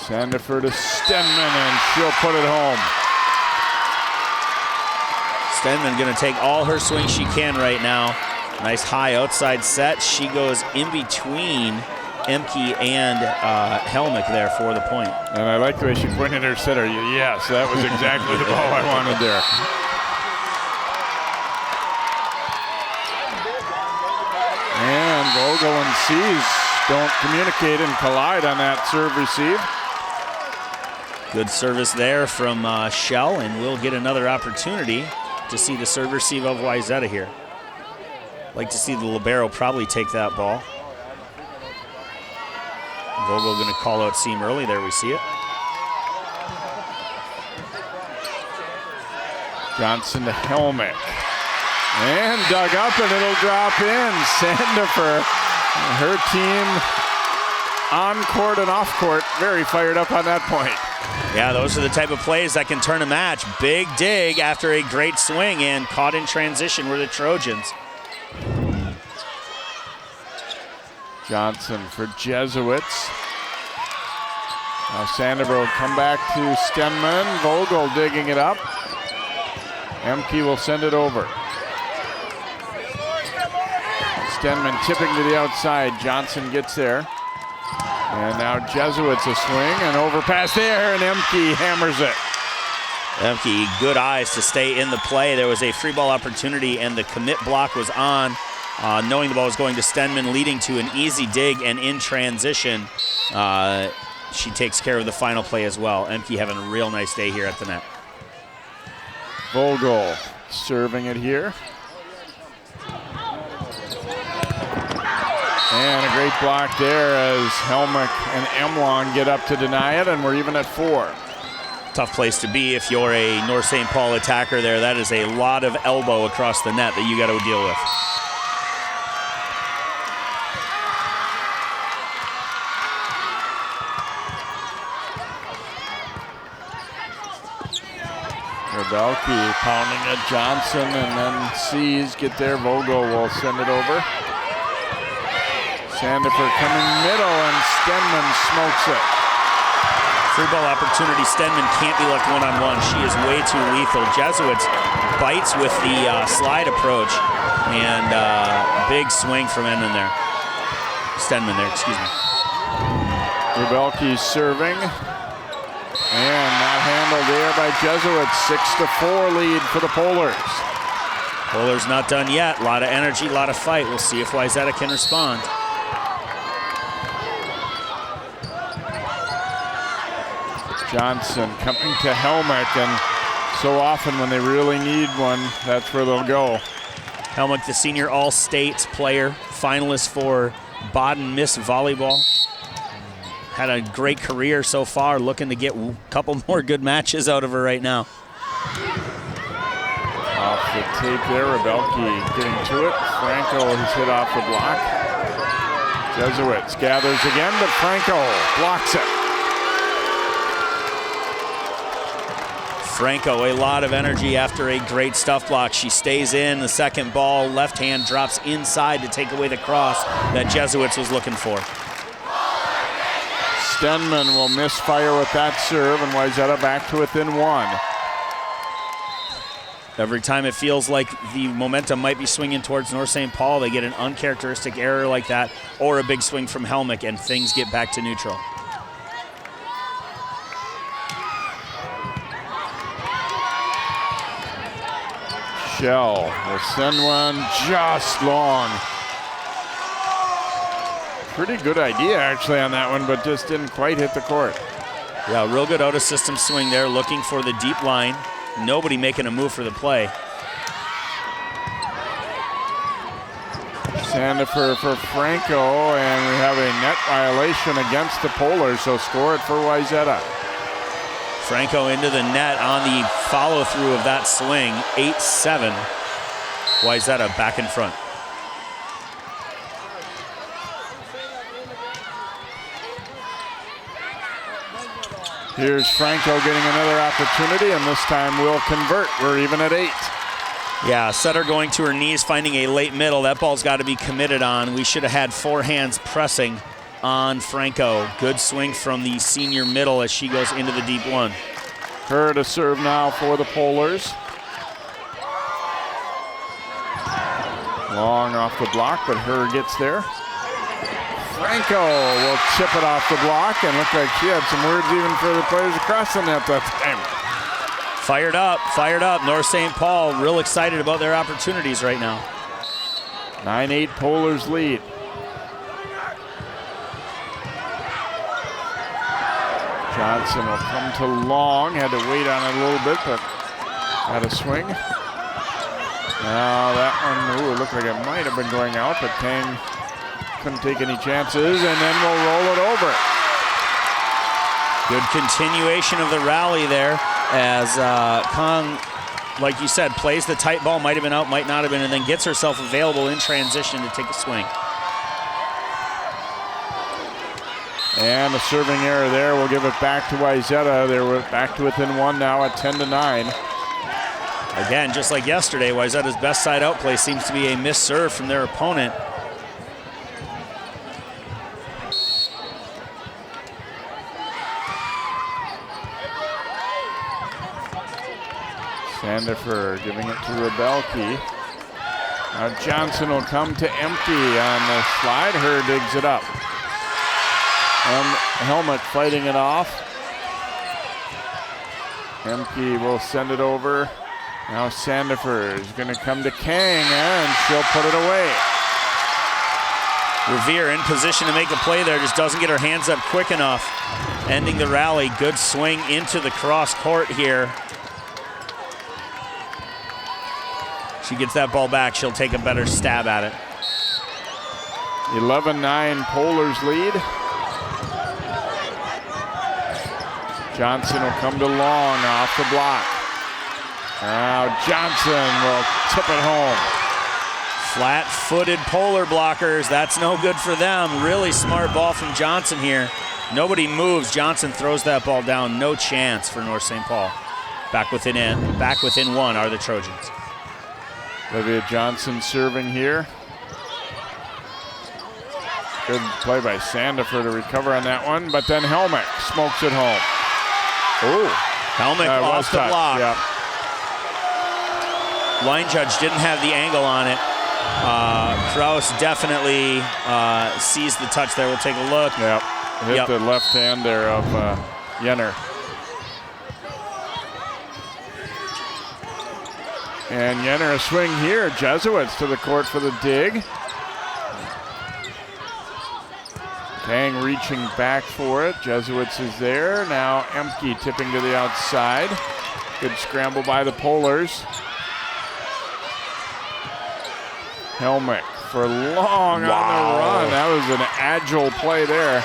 Sandifer to Stenman, and she'll put it home. Stenman going to take all her swing she can right now. Nice high outside set. She goes in between Emke and Helmick there for the point. And I like the way she pointed her sitter. Yes, that was exactly the ball I wanted there. And Vogel and Seas don't communicate and collide on that serve receive. Good service there from Shell, and we'll get another opportunity to see the serve receive of Wayzata here. Like to see the libero probably take that ball. Vogel going to call out seam early. There we see it. Johnson to Helmick. And dug up, and it'll drop in. Sandifer, her team on court and off court, very fired up on that point. Yeah, those are the type of plays that can turn a match. Big dig after a great swing, and caught in transition were the Trojans. Johnson for Jesuits. Now Sandifer will come back to Stenman. Vogel digging it up. Emke will send it over. Stenman tipping to the outside. Johnson gets there. And now Jesuits a swing, and overpass there, and Emke hammers it. Emke, good eyes to stay in the play. There was a free ball opportunity, and the commit block was on. Knowing the ball was going to Stenman, leading to an easy dig, and in transition, she takes care of the final play as well. Emke having a real nice day here at the net. Vogel serving it here. And a great block there as Helmick and Emlong get up to deny it, and we're even at 4. Tough place to be if you're a North St. Paul attacker there. That is a lot of elbow across the net that you got to deal with. Rebelke pounding at Johnson, and then Seas get there. Vogel will send it over. Sandifer coming middle, and Stenman smokes it. Free ball opportunity. Stenman can't be left one-on-one. She is way too lethal. Jesuits bites with the slide approach, and big swing from Stenman there, excuse me. Rebelke serving. And not handled there by Jesuits. 6-4 lead for the Polars. Polars not done yet. A lot of energy, a lot of fight. We'll see if Wayzata can respond. Johnson coming to Helmick, and so often when they really need one, that's where they'll go. Helmick, the senior all-state player, finalist for Baden Miss Volleyball. Had a great career so far, looking to get a couple more good matches out of her right now. Off the tape there, Rebelke getting to it. Franco has hit off the block. Jesuits gathers again, but Franco blocks it. Franco, a lot of energy after a great stuff block. She stays in the second ball. Left hand drops inside to take away the cross that Jesuits was looking for. Stenman will misfire with that serve, and Wayzata back to within 1. Every time it feels like the momentum might be swinging towards North St. Paul, they get an uncharacteristic error like that, or a big swing from Helmick, and things get back to neutral. Shell will send one just long. Pretty good idea actually on that one, but just didn't quite hit the court. Yeah, real good out of system swing there, looking for the deep line. Nobody making a move for the play. Sandifer for Franco, and we have a net violation against the Polars, so score it for Wayzata. Franco into the net on the follow-through of that swing, 8-7. Wayzata back in front. Here's Franco getting another opportunity, and this time we'll convert. We're even at 8. Yeah, setter going to her knees, finding a late middle. That ball's got to be committed on. We should have had 4 hands pressing on Franco. Good swing from the senior middle as she goes into the deep one. Her to serve now for the Polars. Long off the block, but her gets there. Franco will chip it off the block, and looked like she had some words even for the players across the net that time. Fired up. North St. Paul real excited about their opportunities right now. 9-8 Polars lead. Johnson will come to long, had to wait on it a little bit, but had a swing. Now that one, ooh, it looked like it might have been going out, but Tang couldn't take any chances, and then we'll roll it over. Good continuation of the rally there as Kong, like you said, plays the tight ball, might have been out, might not have been, and then gets herself available in transition to take a swing. And a serving error there. We'll give it back to Wayzata. They're back to within 1 now at 10-9. Again, just like yesterday, Wayzata's best side out play seems to be a missed serve from their opponent. Sandifer giving it to Rebelke. Now Johnson will come to empty on the slide. Her digs it up. Helmut fighting it off. Emke will send it over. Now Sandifer is going to come to Kang, and she'll put it away. Revere in position to make a play there, just doesn't get her hands up quick enough. Ending the rally, good swing into the cross court here. She gets that ball back, she'll take a better stab at it. 11-9 Polars lead. Johnson will come to long off the block. Now Johnson will tip it home. Flat-footed Polar blockers, that's no good for them. Really smart ball from Johnson here. Nobody moves, Johnson throws that ball down. No chance for North St. Paul. Back within 1 are the Trojans. Olivia Johnson serving here. Good play by Sandifer to recover on that one, but then Helmick smokes it home. Oh, Helmick off the block. Yep. Line judge didn't have the angle on it. Kraus definitely sees the touch there. We'll take a look. Yep. Hit the left hand there of Jenner. And Jenner a swing here. Jesuits to the court for the dig. Kang reaching back for it. Jesuits is there. Now Emke tipping to the outside. Good scramble by the Polars. Helmick for Long on the run. That was an agile play there.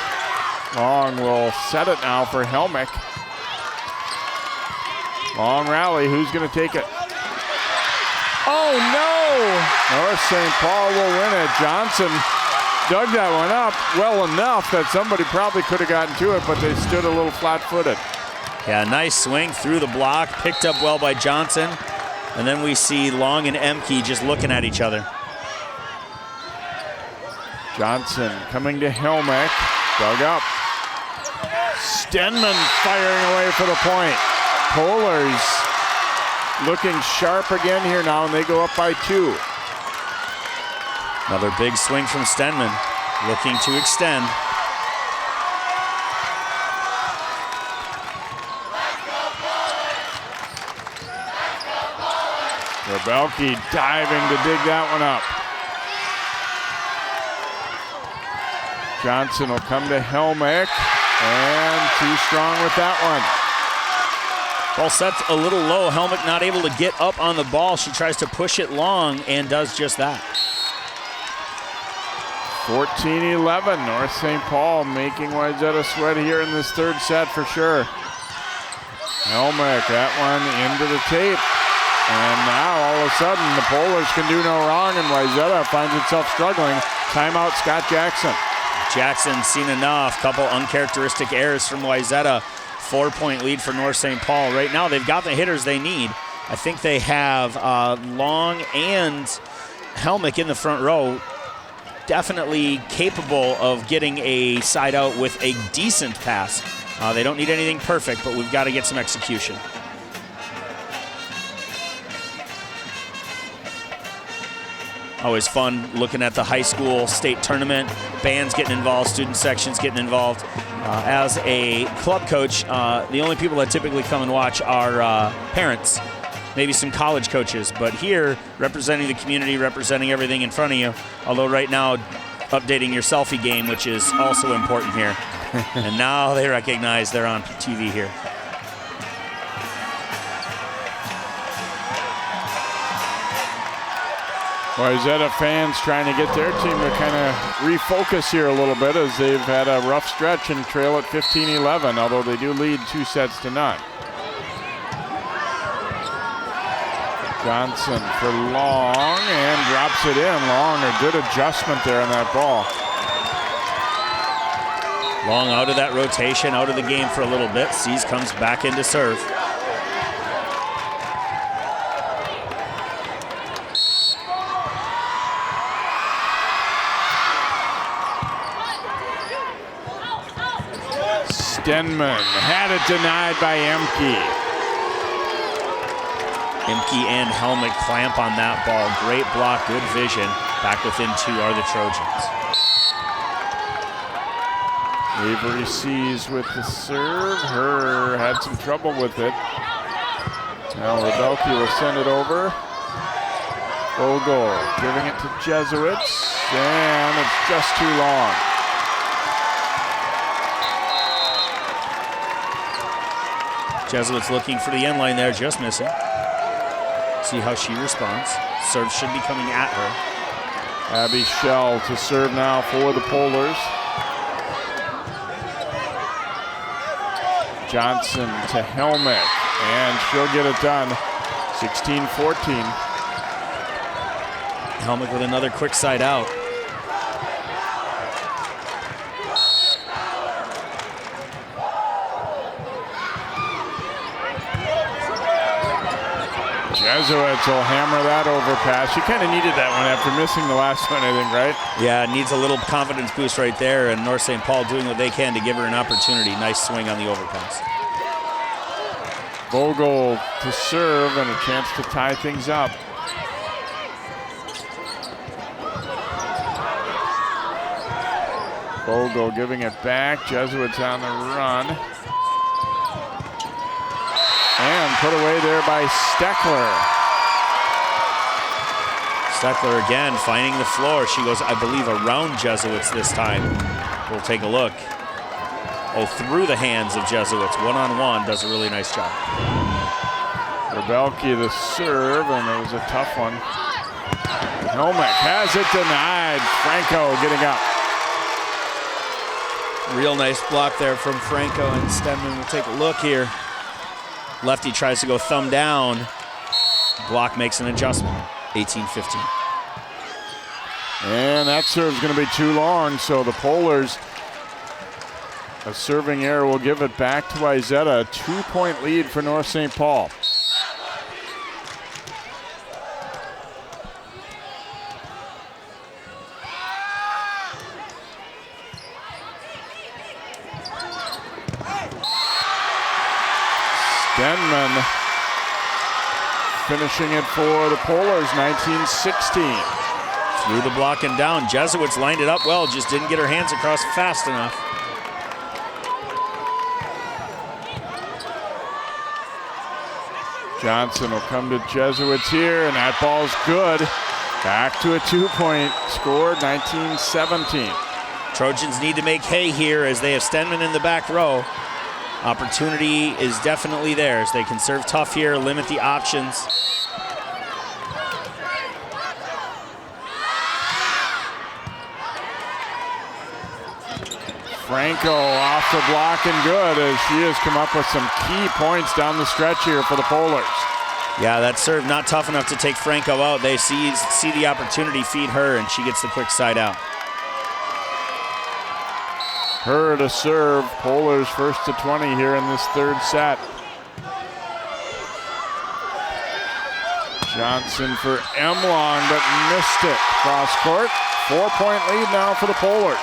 Long will set it now for Helmick. Long rally. Who's going to take it? Oh no! North St. Paul will win it. Johnson dug that one up well enough that somebody probably could have gotten to it, but they stood a little flat-footed. Yeah, nice swing through the block, picked up well by Johnson. And then we see Long and Emke just looking at each other. Johnson coming to Helmick, dug up. Stenman firing away for the point. Polars looking sharp again here now, and they go up by 2. Another big swing from Stenman, looking to extend. Rebelke diving to dig that one up. Johnson will come to Helmick, and too strong with that one. Ball set's a little low. Helmick not able to get up on the ball. She tries to push it long and does just that. 14-11, North St. Paul making Wayzata sweat here in this third set for sure. Helmick, that one into the tape. And now all of a sudden the Polars can do no wrong and Wayzata finds itself struggling. Timeout, Scott Jackson. Jackson seen enough. Couple uncharacteristic errors from Wayzata. 4-point lead for North St. Paul. Right now they've got the hitters they need. I think they have Long and Helmick in the front row. Definitely capable of getting a side out with a decent pass. They don't need anything perfect, but we've got to get some execution. Always fun looking at the high school state tournament. Bands getting involved, student sections getting involved. As a club coach, the only people that typically come and watch are parents, maybe some college coaches. But here, representing the community, representing everything in front of you. Although right now, updating your selfie game, which is also important here. And now they recognize they're on TV here. Wayzata fans trying to get their team to kind of refocus here a little bit as they've had a rough stretch and trail at 15-11, although they do lead 2-0. Johnson for Long and drops it in. Long, a good adjustment there on that ball. Long out of that rotation, out of the game for a little bit. Sees comes back in to serve. Denman had it denied by Emke. Emke and Helmick clamp on that ball. Great block, good vision. Back within 2 are the Trojans. Avery sees with the serve. Her had some trouble with it. Now Rebelke will send it over. Vogel giving it to Jesuits, and it's just too long. Jesuits looking for the end line there, just missing. See how she responds. Serve should be coming at her. Abby Schell to serve now for the Polars. Johnson to Helmick, and she'll get it done. 16-14. Helmick with another quick side out. Jesuits will hammer that overpass. She kind of needed that one after missing the last one, I think, right? Yeah, needs a little confidence boost right there, and North St. Paul doing what they can to give her an opportunity. Nice swing on the overpass. Vogel to serve and a chance to tie things up. Vogel giving it back. Jesuits on the run. And put away there by Steckler. Steckler again finding the floor. She goes, I believe, around Jesuits this time. We'll take a look. Oh, through the hands of Jesuits. One-on-one, does a really nice job. Rebelke the serve, and it was a tough one. Helmick has it denied. Franco getting up. Real nice block there from Franco, and Stenman will take a look here. Lefty tries to go thumb down. Block makes an adjustment. 18-15. And that serve's going to be too long, so the Polars, a serving error will give it back to Wayzata. A 2-point lead for North St. Paul. Denman finishing it for the Polars, 19-16. Through the block and down. Jesuits lined it up well, just didn't get her hands across fast enough. Johnson will come to Jesuits here, and that ball's good. Back to a 2-point score, 19-17. Trojans need to make hay here as they have Stenman in the back row. Opportunity is definitely theirs. They can serve tough here, limit the options. Franco off the block and good as she has come up with some key points down the stretch here for the Polars. Yeah, that serve not tough enough to take Franco out. They see the opportunity, feed her, and she gets the quick side out. Her to serve. Polars first to 20 here in this third set. Johnson for Emlong, but missed it. Cross court. 4-point lead now for the Polars.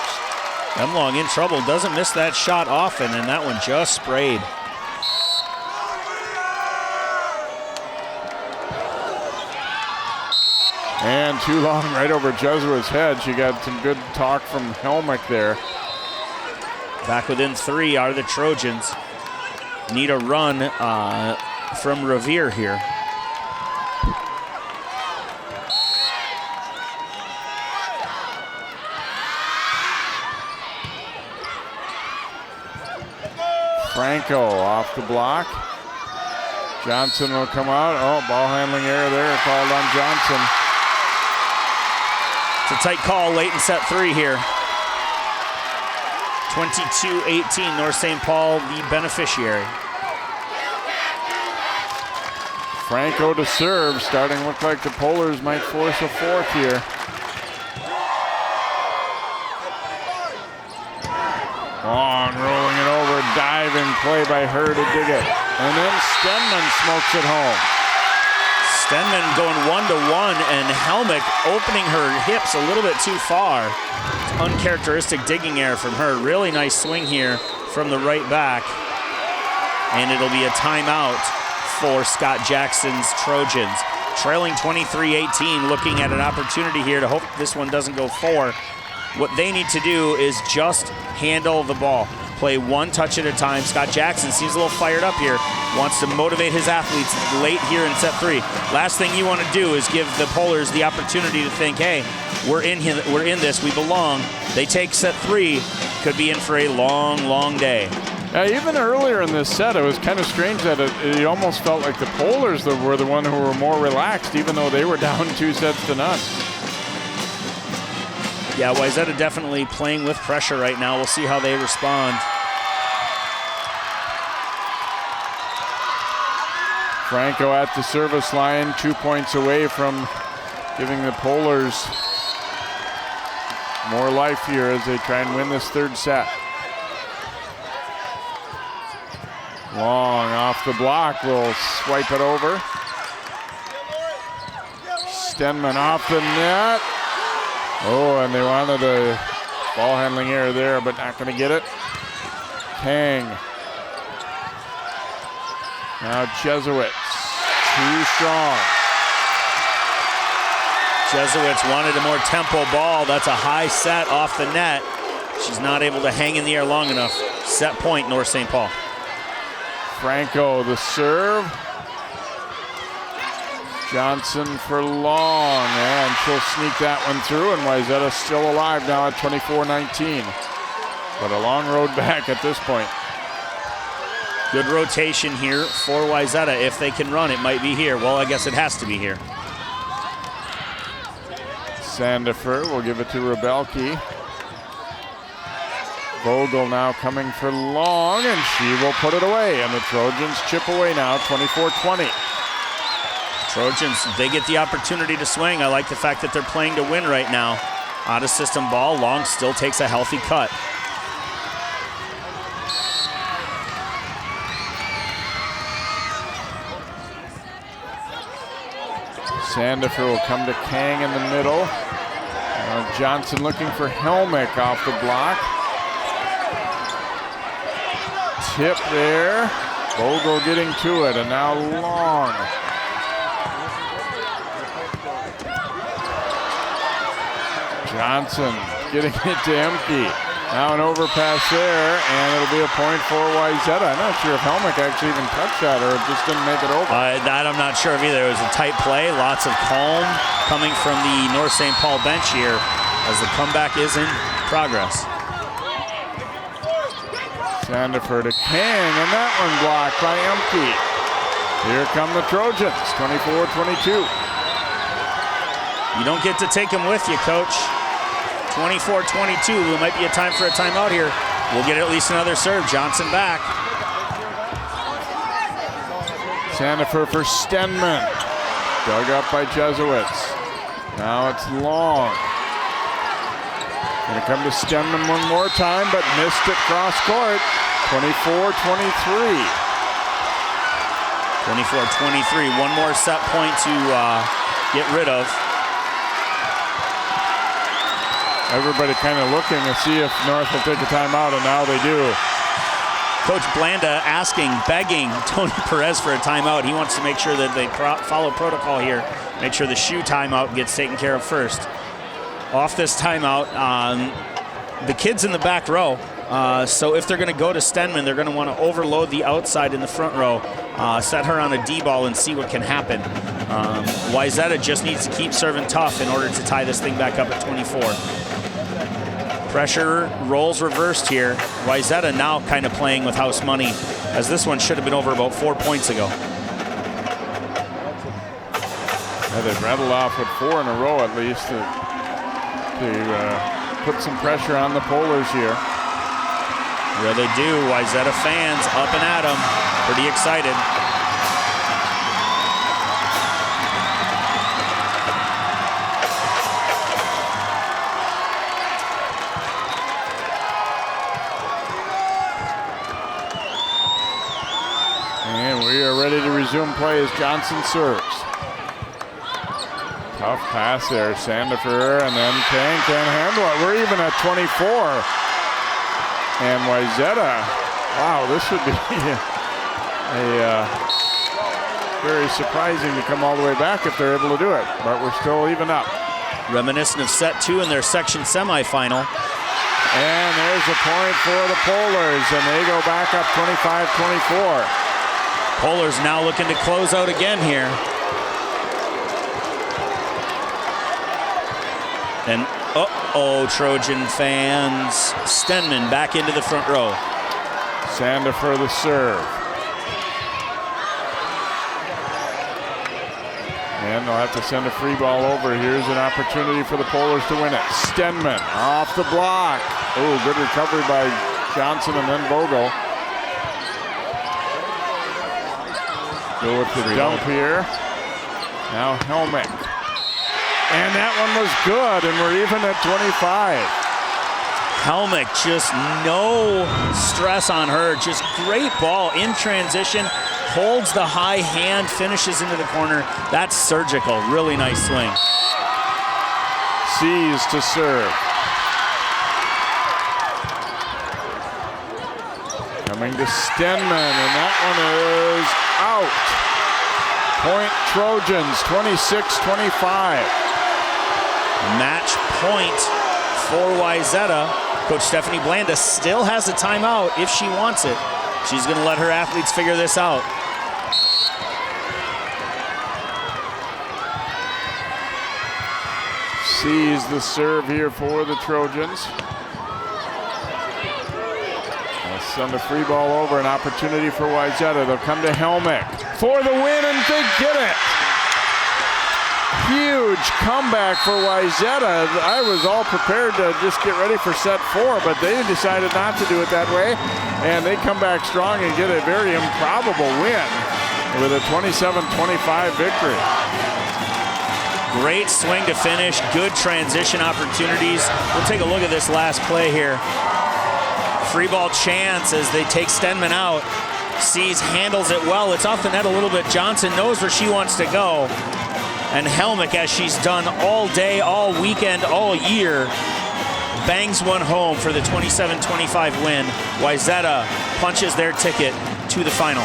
Emlong in trouble. Doesn't miss that shot often, and that one just sprayed. And too long right over Jesuit's head. She got some good talk from Helmick there. Back within 3 are the Trojans. Need a run from Revere here. Franco off the block. Johnson will come out. Oh, ball handling error there called on Johnson. It's a tight call late in set 3 here. 22-18, North St. Paul the beneficiary. Franco to serve, starting to look like the Polars might force a fourth here. On, rolling it over, diving play by her to dig it. And then Stenman smokes it home. Stenman going 1-to-1, and Helmick opening her hips a little bit too far. Uncharacteristic digging error from her. Really nice swing here from the right back. And it'll be a timeout for Scott Jackson's Trojans. Trailing 23-18, looking at an opportunity here to hope this one doesn't go 4. What they need to do is just handle the ball. Play one touch at a time. Scott Jackson seems a little fired up here. Wants to motivate his athletes late here in set 3. Last thing you want to do is give the Polars the opportunity to think, hey, we're in this, we belong. They take set 3, could be in for a long, long day. Even earlier in this set, it was kind of strange that it almost felt like the Polars were the one who were more relaxed, even though they were down 2-0. Yeah, Wayzata definitely playing with pressure right now. We'll see how they respond. Franco at the service line, 2 points away from giving the Polars more life here as they try and win this third set. Long off the block, will swipe it over. Stenman off the net. Oh, and they wanted a ball handling error there, but not going to get it. Kang. Now Jesuits, too strong. Jesuits wanted a more tempo ball. That's a high set off the net. She's not able to hang in the air long enough. Set point, North St. Paul. Franco, the serve. Johnson for long, and she'll sneak that one through, and Wayzata still alive now at 24-19. But a long road back at this point. Good rotation here for Wayzata. If they can run, it might be here. Well, I guess it has to be here. Sandifer will give it to Rebelke. Vogel now coming for long, and she will put it away, and the Trojans chip away now, 24-20. Trojans, they get the opportunity to swing. I like the fact that they're playing to win right now. Out of system ball, Long still takes a healthy cut. Sandifer will come to Kang in the middle. Johnson looking for Helmick off the block. Tip there. Vogel getting to it, and now Long. Johnson getting it to Emke. Now an overpass there, and it'll be a point for Wayzata. I'm not sure if Helmick actually even touched that or just didn't make it over. That I'm not sure of either. It was a tight play, lots of calm coming from the North St. Paul bench here as the comeback is in progress. Sandifer to Kang, and that one blocked by Emke. Here come the Trojans, 24-22. You don't get to take them with you, Coach. 24-22, it might be a time for a timeout here. We'll get at least another serve. Johnson back. Sandifer for Stenman. Dug up by Jesuits. Now it's long. Gonna come to Stenman one more time, but missed it cross court. 24-23. 24-23, one more set point to get rid of. Everybody kind of looking to see if North will take a timeout, and now they do. Coach Blanda asking, begging Tony Perez for a timeout. He wants to make sure that they follow protocol here. Make sure the shoe timeout gets taken care of first. Off this timeout, the kids in the back row. So if they're going to go to Stenman, they're going to want to overload the outside in the front row, set her on a D-ball and see what can happen. Wayzata just needs to keep serving tough in order to tie this thing back up at 24. Pressure, roles reversed here. Wayzata now kind of playing with house money, as this one should have been over about 4 points ago. Yeah, they've rattled off with 4 in a row at least to put some pressure on the Polars here. Yeah, they do. Wayzata fans up and at them. Pretty excited. And we are ready to resume play as Johnson serves. Tough pass there, Sandifer, and then Kang can't handle it. We're even at 24. And Wayzata, wow, this would be very surprising to come all the way back if they're able to do it, but we're still even up. Reminiscent of set 2 in their section semifinal. And there's a point for the Polars, and they go back up 25-24. Polars now looking to close out again here. And uh-oh, Trojan fans. Stenman back into the front row. Sandifer the serve. And they'll have to send a free ball over. Here's an opportunity for the Polars to win it. Stenman off the block. Oh, good recovery by Johnson and then Vogel. Go with the dump here. Now Helmick. And that one was good, and we're even at 25. Helmick, just no stress on her. Just great ball in transition. Holds the high hand, finishes into the corner. That's surgical. Really nice swing. Sees to serve. Coming to Stenman, and that one is out. Point Trojans, 26-25. Match point for Wayzata. Coach Stephanie Blanda still has a timeout if she wants it. She's going to let her athletes figure this out. Sees the serve here for the Trojans. They'll send a free ball over, an opportunity for Wayzata. They'll come to Helmick for the win, and they get it. Huge comeback for Wayzata. I was all prepared to just get ready for set 4, but they decided not to do it that way, and they come back strong and get a very improbable win with a 27-25 victory. Great swing to finish, good transition opportunities. We'll take a look at this last play here. Free ball chance as they take Stenman out. Sees, handles it well. It's off the net a little bit. Johnson knows where she wants to go. And Helmick, as she's done all day, all weekend, all year, bangs one home for the 27-25 win. Wayzata punches their ticket to the final.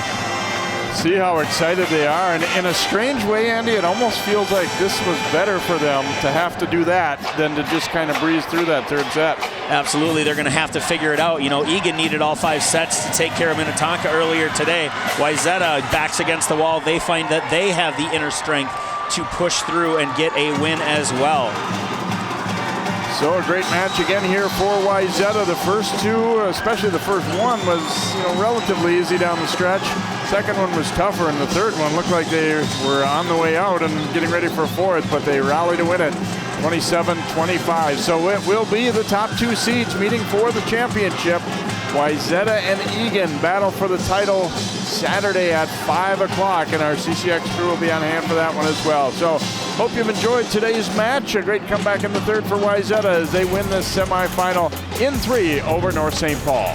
See how excited they are. And in a strange way, Andy, it almost feels like this was better for them to have to do that than to just kind of breeze through that third set. Absolutely, they're going to have to figure it out. You know, Egan needed all 5 sets to take care of Minnetonka earlier today. Wayzata backs against the wall. They find that they have the inner strength to push through and get a win as well. So a great match again here for Wayzata. The first two, especially the first one, was relatively easy down the stretch. Second one was tougher, and the third one looked like they were on the way out and getting ready for a fourth, but they rallied to win it, 27-25. So it will be the top 2 seeds meeting for the championship. Wayzata and Egan battle for the title Saturday at 5 o'clock, and our CCX crew will be on hand for that one as well. So hope you've enjoyed today's match. A great comeback in the third for Wayzata as they win this semifinal in 3 over North St. Paul.